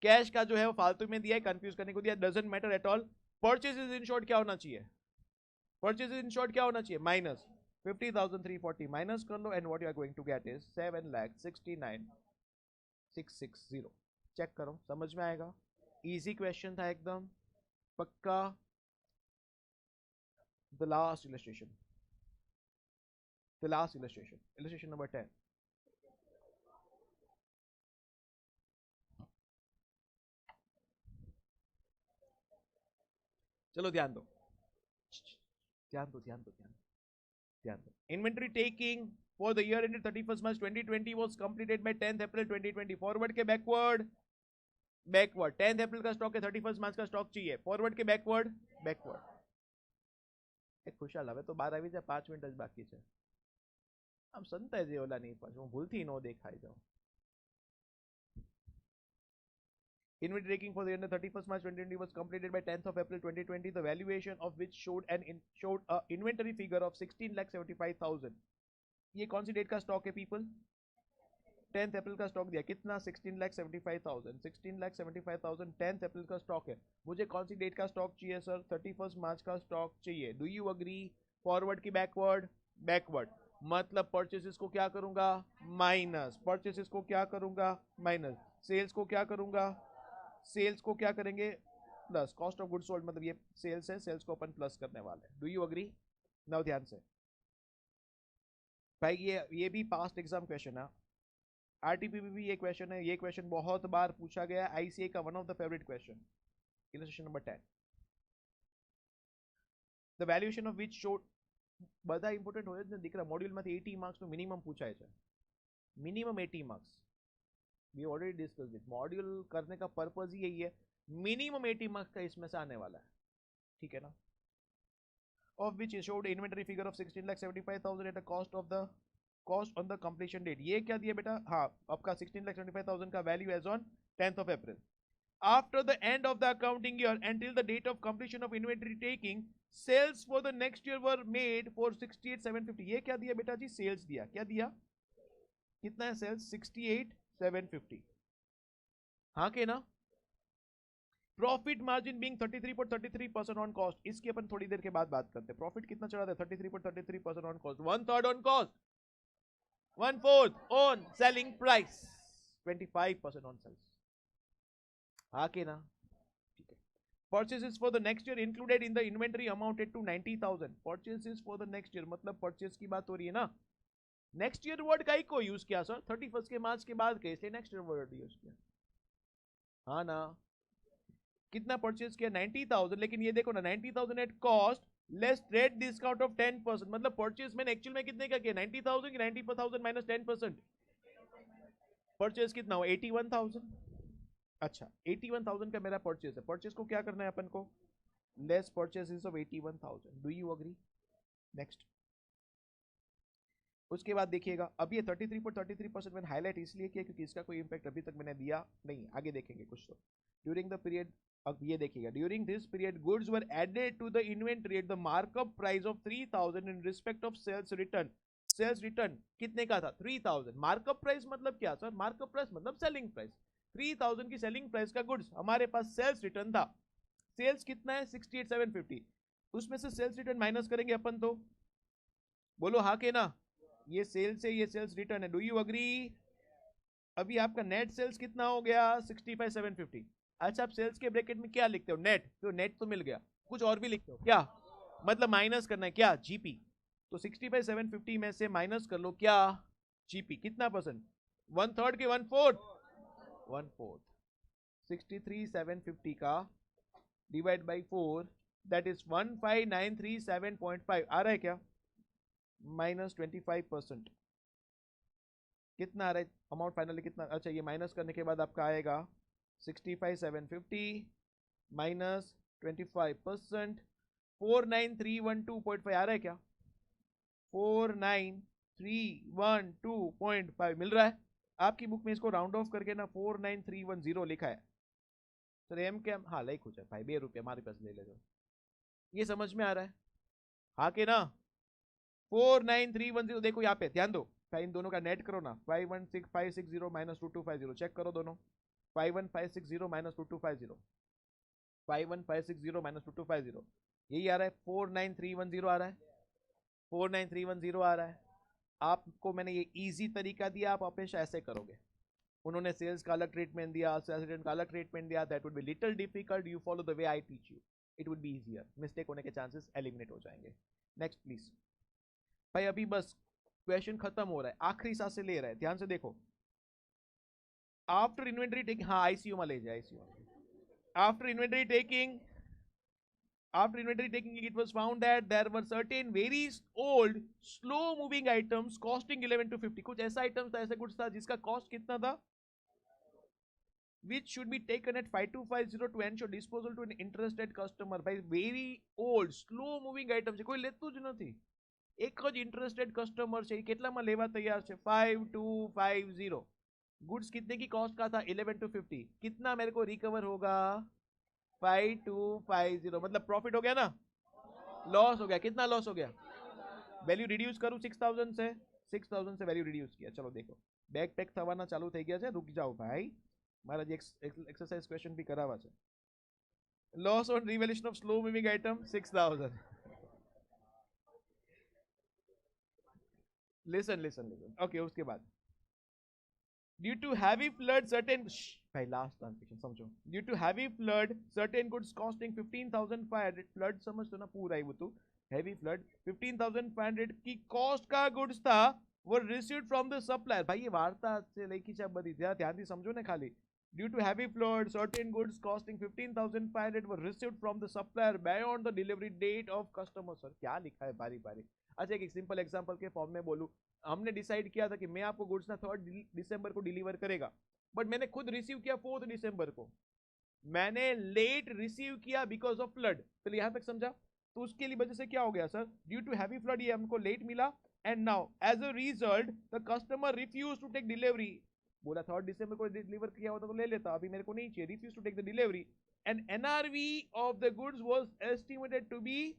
कैश का जो है वो फालतू में दिया है, कंफ्यूज करने को दिया, doesn't matter at all. Purchase is in short क्या होना चाहिए, परचेज इन शॉर्ट क्या होना चाहिए, माइनस 50,340 माइनस कर लो, and what you are going to get is 7,69,660। Check करो, समझ में आएगा, इजी क्वेश्चन था एकदम पक्का। The last illustration, illustration number 10। चलो ध्यान दो, ध्यान दो, ध्यान दो, ध्यान दो, ध्यान दो। Inventory taking for the year ended 31st March 2020 was completed by 10th April 2020। Forward के बैकवर्ड, बैकवर्ड 10th अप्रैल का स्टॉक है, 31st मार्च का स्टॉक चाहिए, फॉरवर्ड के बैकवर्ड, बैकवर्ड। એક ખુશાલ હવે તો 12 આવી જાય, 5 મિનિટ જ બાકી છે, આમ સંતાય જે ઓલા નહીં, પાછું હું ભૂલથી નો દેખાઈ જાઉં। Inventory taking for the year 31st March 2020 was completed by 10th of April 2020, the valuation of which showed a inventory figure of 16,75,000। ये कौन सी डेट का स्टॉक है पीपल, 10th अप्रैल का स्टॉक दिया, कितना 16,75,000, 16,75,000 10th अप्रैल का स्टॉक है। मुझे कौन सी डेट का स्टॉक चाहिए सर, 31st मार्च का स्टॉक चाहिए। Do you agree. फॉरवर्ड की बैकवर्ड, बैकवर्ड मतलब परचेसेस को क्या करूंगा, माइनस, परचेसेस को क्या करूंगा, माइनस, सेल्स को क्या करूंगा, सेल्स को क्या करेंगे, plus, cost of goods sold मतलब ये सेल्स है, सेल्स को अपन प्लस करने वाले हैं। Do you agree. नाउ ध्यान से भाई, ये भी पास्ट एग्जाम क्वेश्चन है, आरटीपी में भी ये क्वेश्चन है, ये क्वेश्चन बहुत बार पूछा गया, आईसीए का one of the favourite question. Illustration number 10, the valuation of which showed, બધા ઇમ્પોર્ટન્ટ હોય જ ને દીકરા, મોડ્યુલમાંથી 80 માર્ક્સ નું મિનિમમ પૂછાય છે, minimum 80 marks. We already discuss it, module करने का पर्पज ही यही है, मिनिमम 80 मार्क्स का इसमें से आने वाला है, ठीक है ना। Of which showed inventory figure of 16,75,000 at the cost of the, cost on the completion date, ये क्या दिया बेटा, हाँ आपका 16,75,000 का value as on 10th of April। After the end of the accounting year until the date of completion of inventory taking, sales for the next year were made for 68,750। ये क्या दिया बेटा जी, सेल्स दिया, क्या दिया, कितना है सेल्स 68,750, हाँ के ना। Profit margin being 33.33% on cost, इसकी अपन थोड़ी देर के बाद बात करते हैं। प्रॉफिट कितना चला था, 33.33% on cost, 1/3 on cost, 1/4 on selling price, 25% on sales, हाँ के ना, ठीक है। Purchases for the next year included in the inventory amounted to 90,000। Purchases for the next year मतलब परचेज की बात हो रही है ना। नेक्स्ट ईयर वर्ड का ही को यूज किया सर, 31st के मार्च के बाद के, इसलिए नेक्स्ट ईयर वर्ड यूज किया, हाँ ना। कितना परचेज किया 90,000, लेकिन ये देखो ना 90,000 at cost less trade discount of 10%, मतलब परचेज मैंने एक्चुअल में कितने का किया, 90,000 की 90,000 माइनस 10%, परचेज कितना हो 81,000। अच्छा 81,000 का मेरा परचेज है, परचेज को क्या करना है अपन को, less purchase of 81,000। Do you agree. Next, उसके बाद देखिएगा, अब ये 33.33% मैंने हाईलाइट इसलिए किया क्योंकि इसका कोई इंपैक्ट अभी तक मैंने दिया नहीं, आगे देखेंगे कुछ तो। ड्यूरिंग द पीरियड, अब ये देखिएगा, during this period goods were added to the inventory at the markup price of 3000 in respect of sales return. Sales return कितने का था? 3000। मार्कअप प्राइस मतलब क्या सर? मार्कअप प्राइस मतलब सेलिंग प्राइस। 3000 की सेलिंग प्राइस का गुड्स, हमारे पास सेल्स रिटर्न था। सेल्स कितना है? 68,750। उसमें से सेल्स रिटर्न माइनस करेंगे अपन तो, बोलो हाँ के ना? ये सेल्स है, ये सेल्स रिटर्न है। Do you agree? अभी आपका नेट सेल्स कितना हो गया? 65,750। अच्छा, आप सेल्स के ब्रैकेट में क्या लिखते हो? नेट। तो नेट तो मिल गया, कुछ और भी लिखते हो क्या? मतलब माइनस करना है क्या? जीपी। तो 65,750 में से माइनस कर लो क्या? जीपी। कितना परसेंट? 1/3 के 1/4? 1/4। 63,750 का डिवाइड बाई 4, दैट इज 15,937.5। आ रहा है क्या? -25%। कितना आ रहा है अमाउंट फाइनली कितना? अच्छा, ये माइनस करने के बाद आपका आएगा 65,750 माइनस 25%, 49,312.5 आ रहा है क्या? 49,312.5 मिल रहा है। आपकी बुक में इसको राउंड ऑफ करके ना 49,310 लिखा है सर। एम के हाँ लाइक हो जाए भाई, 2 रुपये हमारे पास ले ले। ये समझ में आ रहा है हाँ के ना? 49,310 देखो यहाँ पे ध्यान दो, इन दोनों का नेट करो ना। 516,560 माइनस 2250 चेक करो दोनों। 51560 माइनस 2250, 51560 माइनस 2250, यही आ रहा है। 49310 आ रहा है, 49310 आ रहा है। आपको मैंने ये इजी तरीका दिया, आप हमेशा ऐसे करोगे। उन्होंने सेल्स का अलग ट्रीटमेंट दिया, सेल्स रिटर्न का अलग ट्रीटमेंट दिया, that would be little difficult. You follow the way I teach you, it would be easier. Mistake होने के चांसेस एलिमिनेट हो जाएंगे। नेक्स्ट प्लीज भाई, अभी बस क्वेश्चन खत्म हो रहा है, आखिरी सांसें ले रहा है, ध्यान से देखो। आफ्टर इन्वेंटरी टेकिंग, हाँ आईसीयू में ले जाए, ICU. After inventory taking, it was found that there were certain very old slow moving items costing 11 to 50। कुछ ऐसा आइटम्स था, ऐसा कुछ था जिसका कॉस्ट कितना था? which should be taken at 5250 to ensure disposal to an interested customer। भाई very old slow moving items છે, કોઈ લેતું જ નથી, એક જ ઇન્ટરેસ્ટેડ કસ્ટમર છે, કેટલામાં લેવા તૈયાર છે? 5250। गुड्स कितने की कॉस्ट का था? 11 to 50। कितना मेरे को रिकवर होगा? 5250। मतलब प्रॉफिट हो गया ना, लॉस हो गया? कितना लॉस हो गया? वैल्यू रिड्यूस करूं 6000 से, 6000 से वैल्यू रिड्यूस किया। चलो देखो બેક પેક થવાના ચાલુ થઈ ગયા છે, રૂક જાઓ ભાઈ, મારા જે એક્સરસાઇઝ ક્વેશ્ચન બી કરાવવા છે। Loss on revaluation of slow moving item 6000। Listen okay. उसके बाद due to heavy flood certain, भाई लास्ट ट्रांसलेशन समझो। Due to heavy flood certain goods costing 15,500, flood समझ तो ना पूरा ही वो तो हैवी फ्लड, 15,500 की कॉस्ट का गुड्स था, वो रिसीव्ड फ्रॉम द सप्लायर। भाई ये वार्ता से लेके सब बड़ी ध्यान से समझो ना खाली। Due to heavy flood certain goods costing 15,500 were received from the supplier beyond the delivery date of customer. Sir क्या लिखा है बारी बारी। अच्छा एक सिंपल एग्जांपल के फॉर्म में बोलूं, हमने डिसाइड किया था कि मैं आपको गुड्स ना 3 दिसंबर को डिलीवर करेगा, बट मैंने खुद रिसीव किया 4 दिसंबर को, मैंने लेट रिसीव किया बिकॉज ऑफ फ्लड। चलिए यहां तक समझा? तो उसके लिए वजह से क्या हो गया sir? Due to heavy flood ये हमको लेट मिला, and now as a result the customer refuse to take delivery. बोला 3 दिसंबर को डिलीवर किया होता तो ले लेता, अभी मेरे को नहीं चाहिए, refuse to take the delivery, and NRV of the goods was estimated to be,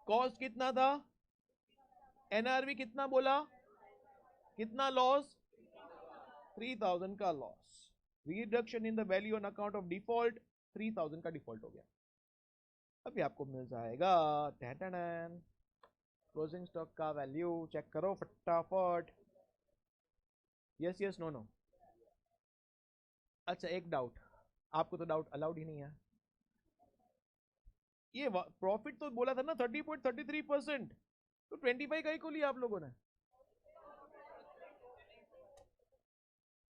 cost कितना था? एनआरवी कितना बोला? कितना लॉस? 3000 का loss. Reduction in the value on account of default, 3000 का डिफॉल्ट हो गया। अभी आपको मिल जाएगा क्लोजिंग स्टॉक का वैल्यू, चेक करो फटाफट। Yes yes no no. अच्छा एक डाउट, आपको तो डाउट अलाउड ही नहीं है। ये प्रॉफिट तो बोला था ना 30.33%, तो 25 का ही को लिया आप लोगों ने।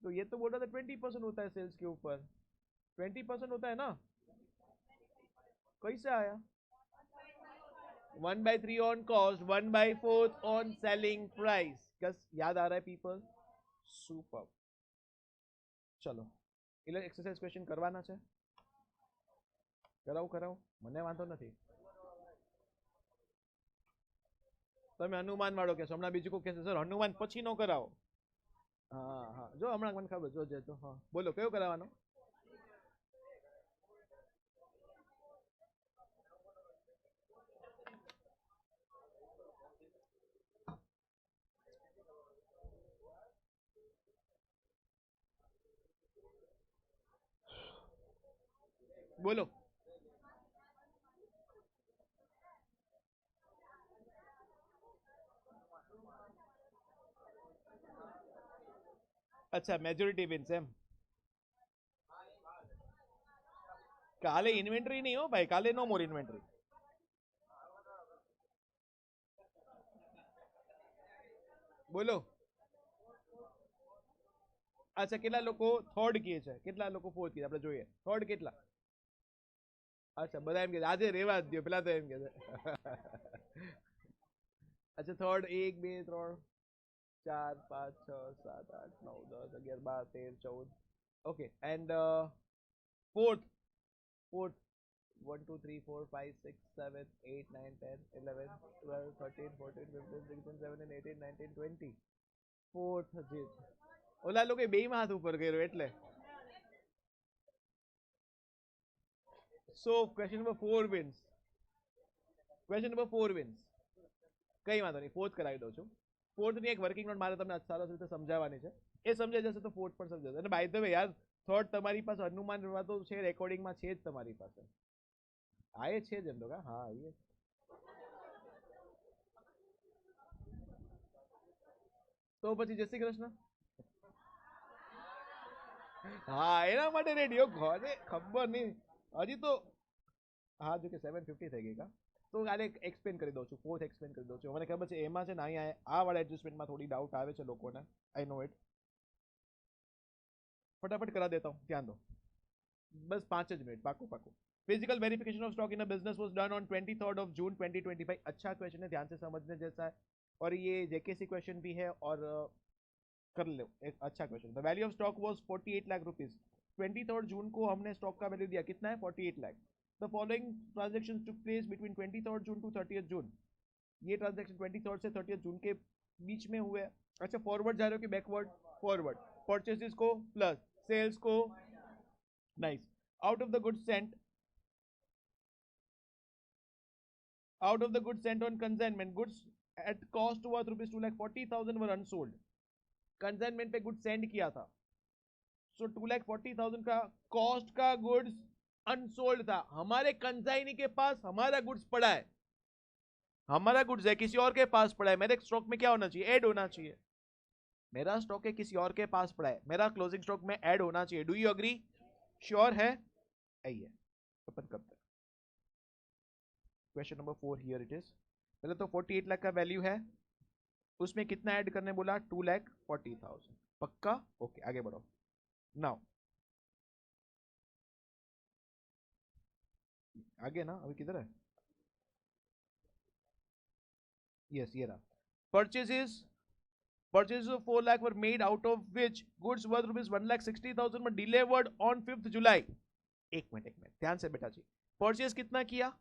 तो ये तो बोल रहा था 20% होता है सेल्स के ऊपर, 20% होता है ना, कैसे आया? 1/3 on cost, 1/4 on selling price. कस याद आ रहा है पीपल? सुपर। चलो એટલે एक्सरसाइज क्वेश्चन करवाना છે, कराओ મને વાંધો નથી। તમે હનુમાન વાળો કહેશો, હમણાં બીજું કોઈ કહેશે સર હનુમાન પછી નો કરાવો. હા હા, જો હમણાં મને ખબર જો તો હા બોલો કયો કરાવવાનો? બોલો. અચ્છા મેજોરિટી વિન્સ એમ. કાલે ઇન્વેન્ટરી નહીં હો ભાઈ, કાલે નો મોર ઇન્વેન્ટરી. બોલો. અચ્છા કેટલા લોકો થર્ડ કહે છે, કેટલા લોકો ફોર્થ કહે આપણે જોઈએ. થર્ડ કેટલા? અચ્છા બધા એમ કે આજે રેવા જ દો, પેલા તો એમ કે છે. અચ્છા third 1 2 3 4 5 6 7 8 9 10 11 12 13 14. Okay and fourth, fourth 1 2 3 4 5 6 7 8 9 10 11 12 13 14 15 16 17 18 19 20. fourth જીત. ઓલા લોકો બે માં હાથ ઉપર કર્યો એટલે. So question number 4 wins. Question number 4 wins. કઈ વાંધો નહીં, ફોર્થ કરાવી દઉં છું. ફોર્થ ની એક વર્કિંગ નોટ મારે તમને સરસ રીતે સમજાવવાની છે, એ સમજાઈ જશે તો ફોર્થ પણ સમજાશે. અને બાય ધ વે યાર થર્ડ તમારી પાસે હનુમાન તો છે, રેકોર્ડિંગમાં છે જ તમારી પાસે. હા એ છે જ એમ તો કા, હા એ તો પછી જય શ્રી કૃષ્ણ. હા એના માટે રેડિયો ઘરે ખબર નહીં હજી તો. હા જો કે 750 થઈ ગઈ કા, તો કાલે એક્સપ્લેન કરી દઉં છું, ફોર્થ એક્સપ્લેન કરી દઉં છું. મને ખબર છે એમાં છે ને અહીંયા આ વાળા એડજસ્ટમેન્ટમાં થોડી ડાઉટ આવે છે લોકોને, આઈ નો ઇટ. फटाफट करा देता हूँ, ध्यान दो, बस 5 minute Paku Paku. Physical verification of stock in a business was done on 23rd of June 2025. अच्छा क्वेश्चन है, ध्यान से समझने जैसा है, और ये जेकेसी क्वेश्चन भी है, और कर लो एक अच्छा question. The value of stock was 48 lakh rupees. 23rd June को हमने स्टॉक का वैल्यू दिया कितना है, 48 lakh. The following transaction took place between 23rd June to 30th June. ये ट्रांजेक्शन 23rd से 30th जून के बीच में हुए. अच्छा फॉरवर्ड जा रहे हो कि बैकवर्ड? फॉरवर्ड. परचेजेस को प्लस सेल्स को, nice. Out of the goods Saint, out of the goods sent on consignment, goods at cost worth rupees 2,40,000 were unsold. Consignment पे गुड्स सेंड किया था, सो 2,40,000 का कॉस्ट का गुड्स अनसोल्ड था. हमारे consignee के पास हमारा गुड्स पड़ा है, हमारा गुड्स है किसी और के पास पड़ा है. मेरे स्टॉक में क्या होना चाहिए, ऐड होना चाहिए. मेरा स्टॉक है किसी और के पास पड़ा है, मेरा क्लोजिंग स्टॉक में ऐड होना चाहिए. Do you agree? श्योर है? आइए ओपन करते हैं. Question number 4 here it is. पहले तो 48 लाख का वैल्यू है, उसमें कितना ऐड करने बोला, 2,40,000. पक्का? ओके आगे बढ़ो. नाउ आगे ना, अभी किधर है? यस ये रहा. Purchases, purchases of 4 lakh were made, out of which goods worth rupees 1,60,000 were delivered on 5th July. एक मिनट ध्यान से बेटा जी. परचेज कितना किया,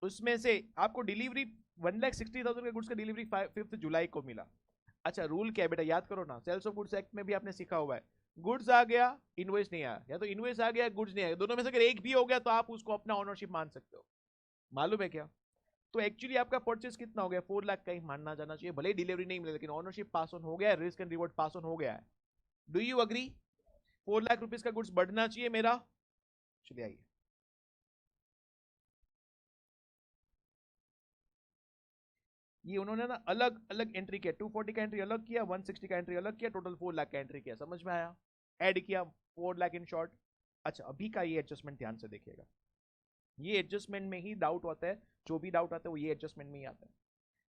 उसमें से आपको डिलीवरी 1,60,000 के गुड्स का डिलीवरी 5th जुलाई को मिला. अच्छा रूल क्या है बेटा, याद करो ना, सेल्स ऑफ गुड्स एक्ट में भी आपने सीखा हुआ है, गुड्स आ गया इनवॉइस नहीं आया, या तो इनवॉइस आ गया गुड्स नहीं आया, दोनों में से अगर एक भी हो गया तो आप उसको अपना ओनरशिप मान सकते हो. मालूम है क्या? तो एक्चुअली आपका परचेज कितना हो गया, 4 लाख का ही मानना जाना चाहिए, भले डिलीवरी नहीं मिले, लेकिन ओनरशिप पास ऑन हो गया है, risk and reward pass on हो गया है. Do you agree? 4 lakh rupees का गुड्स बढ़ना चाहिए मेरा. चलिए आइए. ये उन्होंने ना अलग अलग एंट्री किया, 240 का एंट्री अलग किया, 160 का एंट्री अलग किया, टोटल 4 लाख का एंट्री किया. समझ में आया? ऐड किया 4 लाख इन शॉर्ट. अच्छा अभी का ये एडजस्टमेंट ध्यान से देखिएगा, ये एडजस्टमेंट में ही डाउट होता है, जो भी डाउट आता है वो ये एडजस्टमेंट में ही आता है.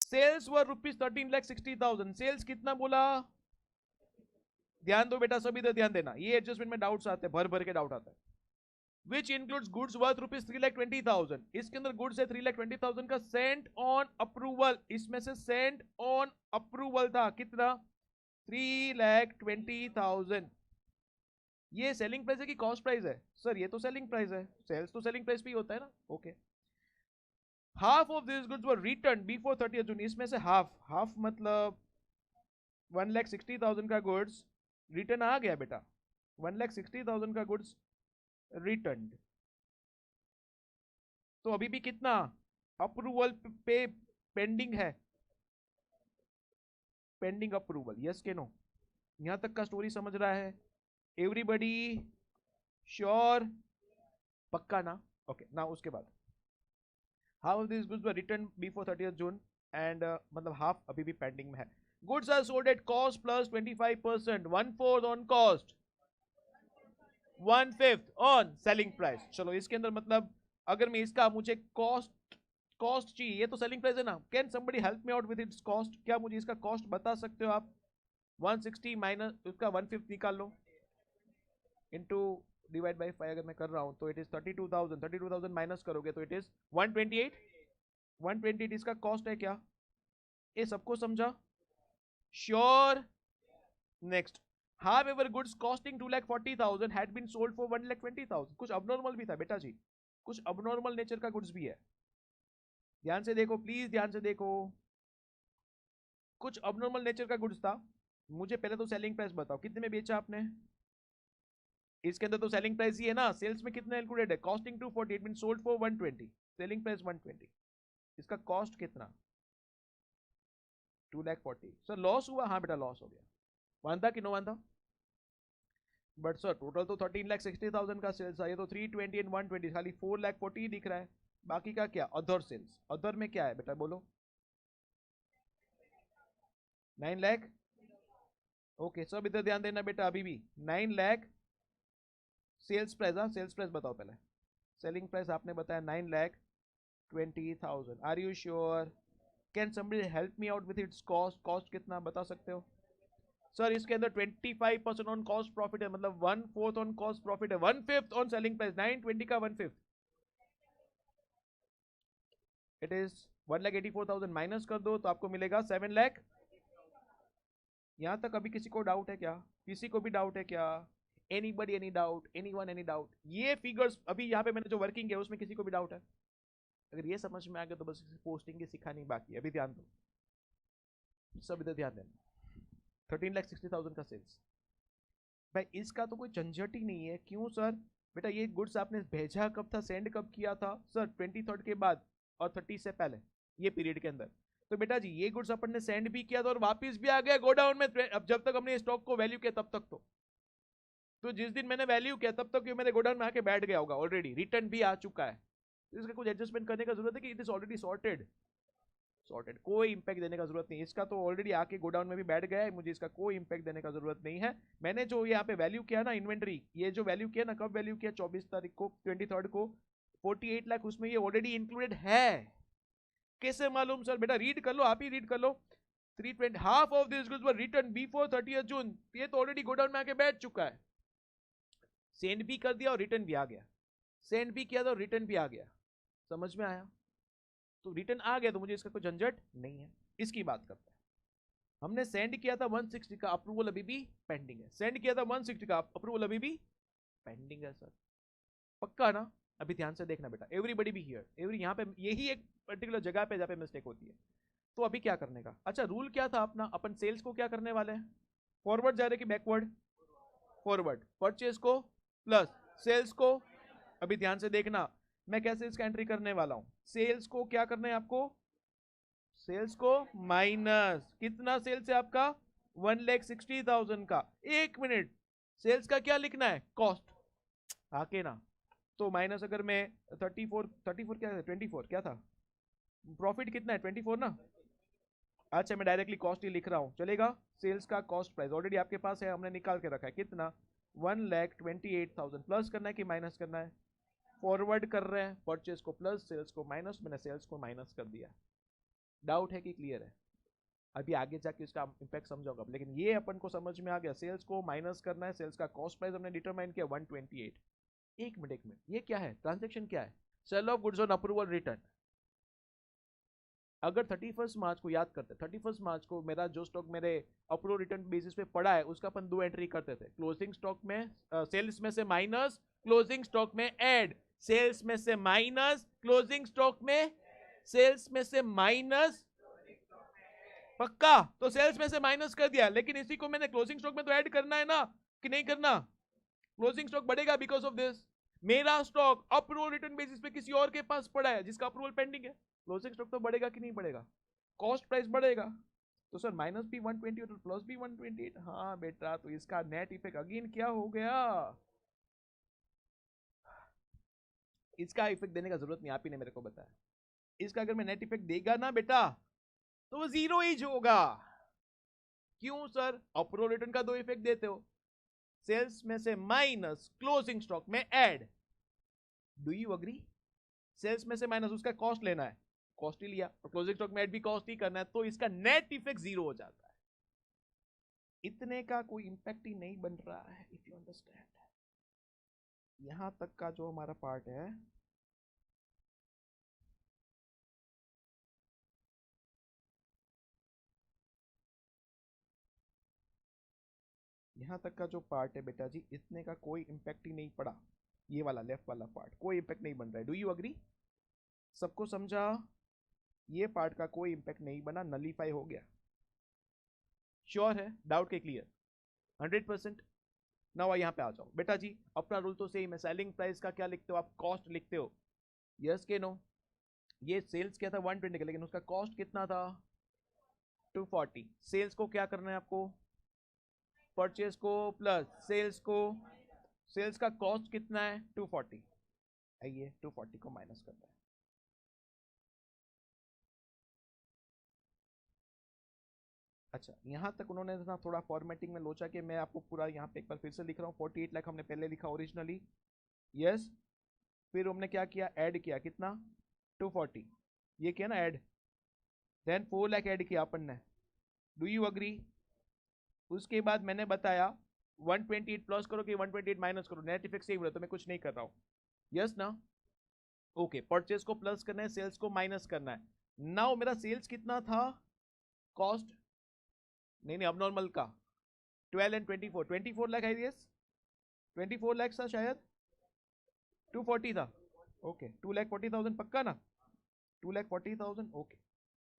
सेल्स वर रुपीज 13,60,000. सेल्स कितना बोला, ध्यान दो बेटा, सभी तो ध्यान देना, ये एडजस्टमेंट में डाउट्स आते हैं, भर भर के डाउट आता है. Which includes goods worth rupees 3,20,000. इसके अंदर गुड्स है 3,20,000 का सेंट ऑन अप्रूवल, इसमें से सेंट ऑन अप्रूवल था कितना, 3,20,000. ये सेलिंग प्राइस है कि कॉस्ट प्राइस है? सर ये तो सेलिंग प्राइस है, सेल्स तो सेलिंग प्राइस पे ही होता है ना. Okay half of this goods were return before 30 जून, इसमें से हाफ मतलब 1,60,000 का गुड्स रिटर्न आ गया बेटा, 1,60,000 का गुड्स रिटर्न। तो अभी भी कितना अप्रूवल पे पेंडिंग है, पेंडिंग अप्रूवल, यस के नो? यहां तक का स्टोरी समझ रहा है एवरीबडी? श्योर? पक्का ना? ओके ना, उसके बाद half of this goods were return before 30 June and मतलब हाफ अभी भी पेंडिंग में है। Goods are sold at cost plus 25%, 1/4 on cost, 1/5 on selling price. चलो इसके अंदर मतलब अगर मैं इसका मुझे कॉस्ट चाहिए, ये तो सेलिंग प्राइस है ना, can somebody help me out with its cost? क्या मुझे इसका कॉस्ट बता सकते हो आप? 160 माइनस उसका 1/5 निकाल लो, इनटू डिवाइड बाय 5 अगर मैं कर रहा हूं तो इट इज 32,000, 32,000 माइनस करोगे तो इट इज 128, 128 इसका कॉस्ट है क्या? ये सबको समझा? Sure? Next, however goods costing 2,40,000 had been sold for 1,20,000। कुछ abnormal भी था बेटा जी, कुछ abnormal नेचर का गुड्स भी है, ध्यान से देखो प्लीज, ध्यान से देखो, कुछ abnormal नेचर का गुड्स था। मुझे पहले तो सेलिंग प्राइस बताओ, कितने में बेचा आपने? इसके अंदर तो सेलिंग प्राइस ही है ना, सेल्स में कितना इंक्लूडेड है? Costing 240, it been sold for 120, selling price 120, इसका कॉस्ट कितना? 2,40,000। सर लॉस हुआ? हाँ बेटा लॉस हो गया, वन था कि नो वन था? बट सर टोटल तो 13,60,000 का सेल्स है, ये तो 320 एंड 120, खाली 4,40,000 दिख रहा है, बाकी का क्या? अदर सेल्स, अदर में क्या है बेटा बोलो? 9 लाख। ओके सब इधर ध्यान देना बेटा, अभी भी 9 लाख सेल्स प्राइस। हाँ सेल्स प्राइस बताओ पहले, सेलिंग प्राइस आपने बताया 9,20,000, are you sure? Can somebody help me out with its cost? Cost कितना बता सकते हो? सर इसके अंदर 25% ऑन कॉस्ट प्रॉफिट है, मतलब 1/4 ऑन कॉस्ट प्रॉफिट है, 1/5 ऑन सेलिंग प्राइस, 920 का 1/5, इट इज 1,84,000 माइनस कर दो तो आपको मिलेगा 7 लाख। यहां तक अभी किसी को डाउट है क्या? किसी को भी डाउट है क्या? Anybody any doubt? Anyone any doubt? ये फिगर्स अभी यहाँ पे मैंने जो वर्किंग है उसमें किसी को भी डाउट है? अगर ये समझ में आ गया तो बस पोस्टिंग की सिखानी बाकी, अभी ध्यान दो सब, इधर ध्यान देना। 13,60,000 का सेल्स भाई, इसका तो कोई झंझट ही नहीं है। क्यों सर? बेटा ये गुड्स आपने भेजा कब था, सेंड कब किया था? सर 23 के बाद और 30 से पहले, ये पीरियड के अंदर। तो बेटा जी ये गुड्स अपन ने सेंड भी किया था और वापस भी आ गया गोडाउन में, अब जब तक हमने स्टॉक को वैल्यू किया तब तक तो जिस दिन मैंने वैल्यू किया तब तक ये मेरे गोडाउन में आके बैठ गया होगा, ऑलरेडी रिटर्न भी आ चुका है, तो इसका कुछ एडजस्टमेंट करने का जरूरत है कि it is already sorted? Sorted, कोई इंपैक्ट देने का जरूरत नहीं, इसका तो ऑलरेडी आके गोडाउन में भी बैठ गया है, मुझे इसका कोई इंपैक्ट देने का जरूरत नहीं है। मैंने जो यहाँ पे वैल्यू किया ना इन्वेंट्री, ये जो वैल्यू किया ना, कब वैल्यू किया? 24 तारीख को, 23 को, 48 लाख उसमें ये ऑलरेडी इंक्लूडेड है। कैसे मालूम सर? बेटा रीड कर लो, आप ही रीड कर लो। 320, half of this goods were return before 30 जून, ये तो ऑलरेडी गोडाउन में आके बैठ चुका है, सेंड भी कर दिया और रिटर्न भी आ गया, सेंड भी किया था और रिटर्न भी आ गया, समझ में आया? तो रिटर्न आ गया तो मुझे इसका कोई झंझट नहीं है। इसकी बात करते हैं, हमने सेंड किया था 160 का, अप्रूवल अभी भी पेंडिंग है, सेंड किया था 160 का, अप्रूवल अभी भी पेंडिंग है सर, पक्का ना? अभी ध्यान से देखना बेटा, एवरीबडी भी हियर, एवरी यहाँ पे यही एक पर्टिकुलर जगह पे जहाँ पे मिस्टेक होती है। तो अभी क्या करने का? अच्छा रूल क्या था अपना, अपन सेल्स को क्या करने वाले हैं? फॉरवर्ड जा रहे कि बैकवर्ड? फॉरवर्ड, परचेज को प्लस सेल्स को, अभी ध्यान से देखना मैं कैसे इसका एंट्री करने वाला हूं। सेल्स को क्या करना है आपको? सेल्स को माइनस, कितना सेल्स है आपका? 1,60,000 का। एक मिनट, सेल्स का क्या लिखना है? कॉस्ट, आके ना तो माइनस, अगर मैं 34 क्या है, 24 क्या था, प्रॉफिट कितना है? 24 ना। अच्छा मैं डायरेक्टली कॉस्ट ही लिख रहा हूं, चलेगा? सेल्स का कॉस्ट प्राइस ऑलरेडी आपके पास है, हमने निकाल के रखा है, कितना? 1,28,000। प्लस करना है कि माइनस करना है? फॉरवर्ड कर रहे हैं, परचेज को प्लस सेल्स को माइनस, मैंने सेल्स को माइनस कर दिया। डाउट है कि क्लियर है? अभी आगे जाके इसका इंपैक्ट समझाऊंगा, लेकिन ये अपन को समझ में आ गया, सेल्स को माइनस करना है, सेल्स का कॉस्ट प्राइस हमने डिटरमाइन किया 128। एक मिनट, ये क्या है? ट्रांजेक्शन क्या है? Sale of goods on approval return. अगर 31 मार्च को याद करते, 31 मार्च को मेरा जो स्टॉक मेरे अप्रूवल रिटर्न बेसिस पे पड़ा है उसका अपन 2 एंट्री करते थे, क्लोजिंग स्टॉक में सेल्स में से माइनस, क्लोजिंग स्टॉक में ऐड, सेल्स में से माइनस, क्लोजिंग स्टॉक में, सेल्स में से माइनस, पक्का? तो सेल्स में से माइनस कर दिया, लेकिन इसी को मैंने क्लोजिंग स्टॉक में तो ऐड करना है ना, कि नहीं करना? क्लोजिंग स्टॉक बढ़ेगा बिकॉज ऑफ दिस। मेरा स्टॉक अप्रूवल रिटर्न बेसिस पे किसी और के पास पड़ा है जिसका अप्रूवल पेंडिंग है, क्लोजिंग स्टॉक तो बढ़ेगा कि नहीं बढ़ेगा? कॉस्ट प्राइस बढ़ेगा। तो सर माइनस भी 128 और प्लस भी 128, हाँ बेटा, तो इसका नेट इफेक्ट अगेन क्या हो गया? इसका इफेक्ट देने का जरूरत नहीं, आप ही ने मेरे को बताया। इसका अगर मैं नेट इफेक्ट देगा ना बेटा, तो वो जीरो ही होगा। क्यों सर? अप्रूवल रिटर्न का दो इफेक्ट देते हो, सेल्स में से माइनस, क्लोजिंग स्टॉक में add. Do you agree? Sales में से माइनस, उसका कॉस्ट लेना है, कॉस्ट ही लिया, और क्लोजिंग स्टॉक में ऐड भी कॉस्ट ही करना है, तो इसका नेट इफेक्ट जीरो हो जाता है। इतने का कोई इंपैक्ट ही नहीं बन रहा है, इफ यू अंडरस्टैंड। यहां तक का जो हमारा पार्ट है, यहां तक का जो पार्ट है बेटा जी, इतने का कोई इंपैक्ट ही नहीं पड़ा। ये वाला लेफ्ट वाला पार्ट कोई इंपैक्ट नहीं बन रहा है। Do you agree? सबको समझा? ये पार्ट का कोई इंपैक्ट नहीं बना, नलीफाई हो गया। श्योर है? डाउट के क्लियर? 100%। नाउ यहाँ पे आ जाओ बेटा जी, अपना रूल तो सेम है। सेलिंग प्राइस का क्या लिखते हो आप? कॉस्ट लिखते हो, यस के नो? ये सेल्स क्या था? 120 का, लेकिन उसका कॉस्ट कितना था? 240। सेल्स को क्या करना है आपको? परचेज को प्लस सेल्स को, सेल्स का कॉस्ट कितना है? 240। आइए 240 को माइनस करते हैं। अच्छा, यहां तक उन्होंने ना थोड़ा फॉर्मेटिंग में लोचा कि मैं आपको पूरा यहाँ पे एक बार फिर से लिख रहा हूँ। 48 लाख हमने पहले लिखा ओरिजिनली, यस। फिर हमने क्या किया? ऐड किया, कितना? 240। ये किया ना ऐड, देन 4 लाख ऐड किया अपन ने। Do you agree? उसके बाद मैंने बताया 128 प्लस करो कि 128 माइनस करो, नेट इफेक्ट सेम रहे, तो मैं कुछ नहीं कर रहा हूँ, यस ना? ओके, परचेज को प्लस करना है, सेल्स को माइनस करना है। नाउ मेरा सेल्स कितना था? कॉस्ट नहीं नहीं, अब नॉर्मल का 12 एंड 24, 24 लाख है, यस 24 लाख था शायद, 240 था। ओके 2,40,000 पक्का ना? 2,40,000 ओके,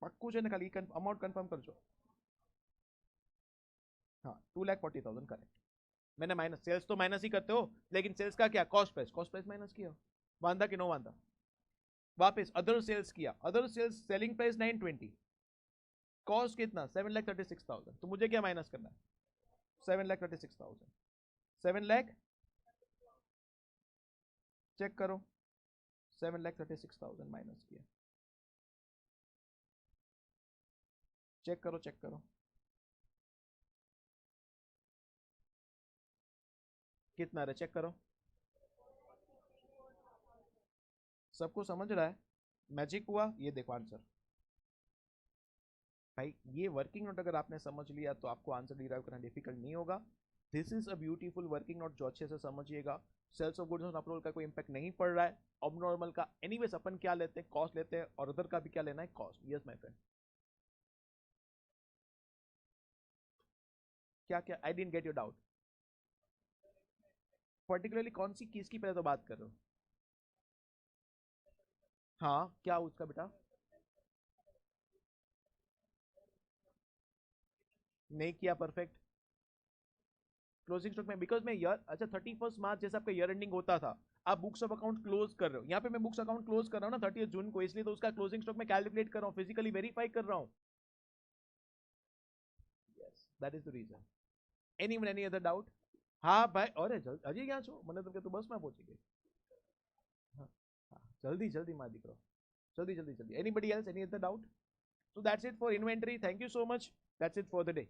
पक्कू है ना? खाली अमाउंट कंफर्म कर जो। हाँ 2,40,000 करेक्ट। मैंने माइनस, सेल्स तो माइनस ही करते हो, लेकिन सेल्स का क्या? Cost price, cost price minus किया, बांधा कि नो बांधा? वापस अदर सेल्स किया, other sales selling price 920, cost कितना? 7,36,000। तो मुझे क्या माइनस करना है? 7,36,000, 7 लाख, चेक करो, 7,36,000 माइनस किया, चेक करो चेक करो, कितना रहा चेक करो। सबको समझ रहा है? मैजिक हुआ? ये देखो आंसर। भाई ये वर्किंग नोट अगर आपने समझ लिया तो आपको आंसर डिराइव करना डिफिकल्ट नहीं होगा। This is a beautiful working note, जो अच्छे से समझिएगा। Sales of goods on approval का कोई इंपैक्ट नहीं पड़ रहा है, अब नॉर्मल का एनीवेज अपन क्या लेते हैं? कॉस्ट लेते हैं, और अदर का भी क्या लेना है? कॉस्ट। यस माय फ्रेंड, क्या क्या? I didn't get your doubt. Particularly कौन सी किस की पहले तो बात कर रहे हो? हाँ क्या उसका बेटा? नहीं किया परफेक्ट। क्लोजिंग स्टॉक में बिकॉज मैं ईयर, अच्छा 31 मार्च जैसे आपका ईयर एंडिंग होता था, आप बुक्स ऑफ अकाउंट क्लोज कर रहे हो, यहाँ पे मैं बुक्स अकाउंट क्लोज कर रहा हूँ ना 30 जून को, इसलिए तो उसका क्लोजिंग स्टॉक में कैलकुलेट कर रहा हूँ, फिजिकली वेरीफाई कर रहा हूँ। Yes that is the reason. Anyone any other doubt? हाँ भाई, अरे अजय क्या छो મને તો કે તું બસમાં પહોંચી ગઈ. હા હા જલ્દી જલ્દી માં દીકરો, જલ્દી જલ્દી જલ્દી. Anybody else? Any other doubt? So that's it for inventory. Thank you so much. That's it for the day.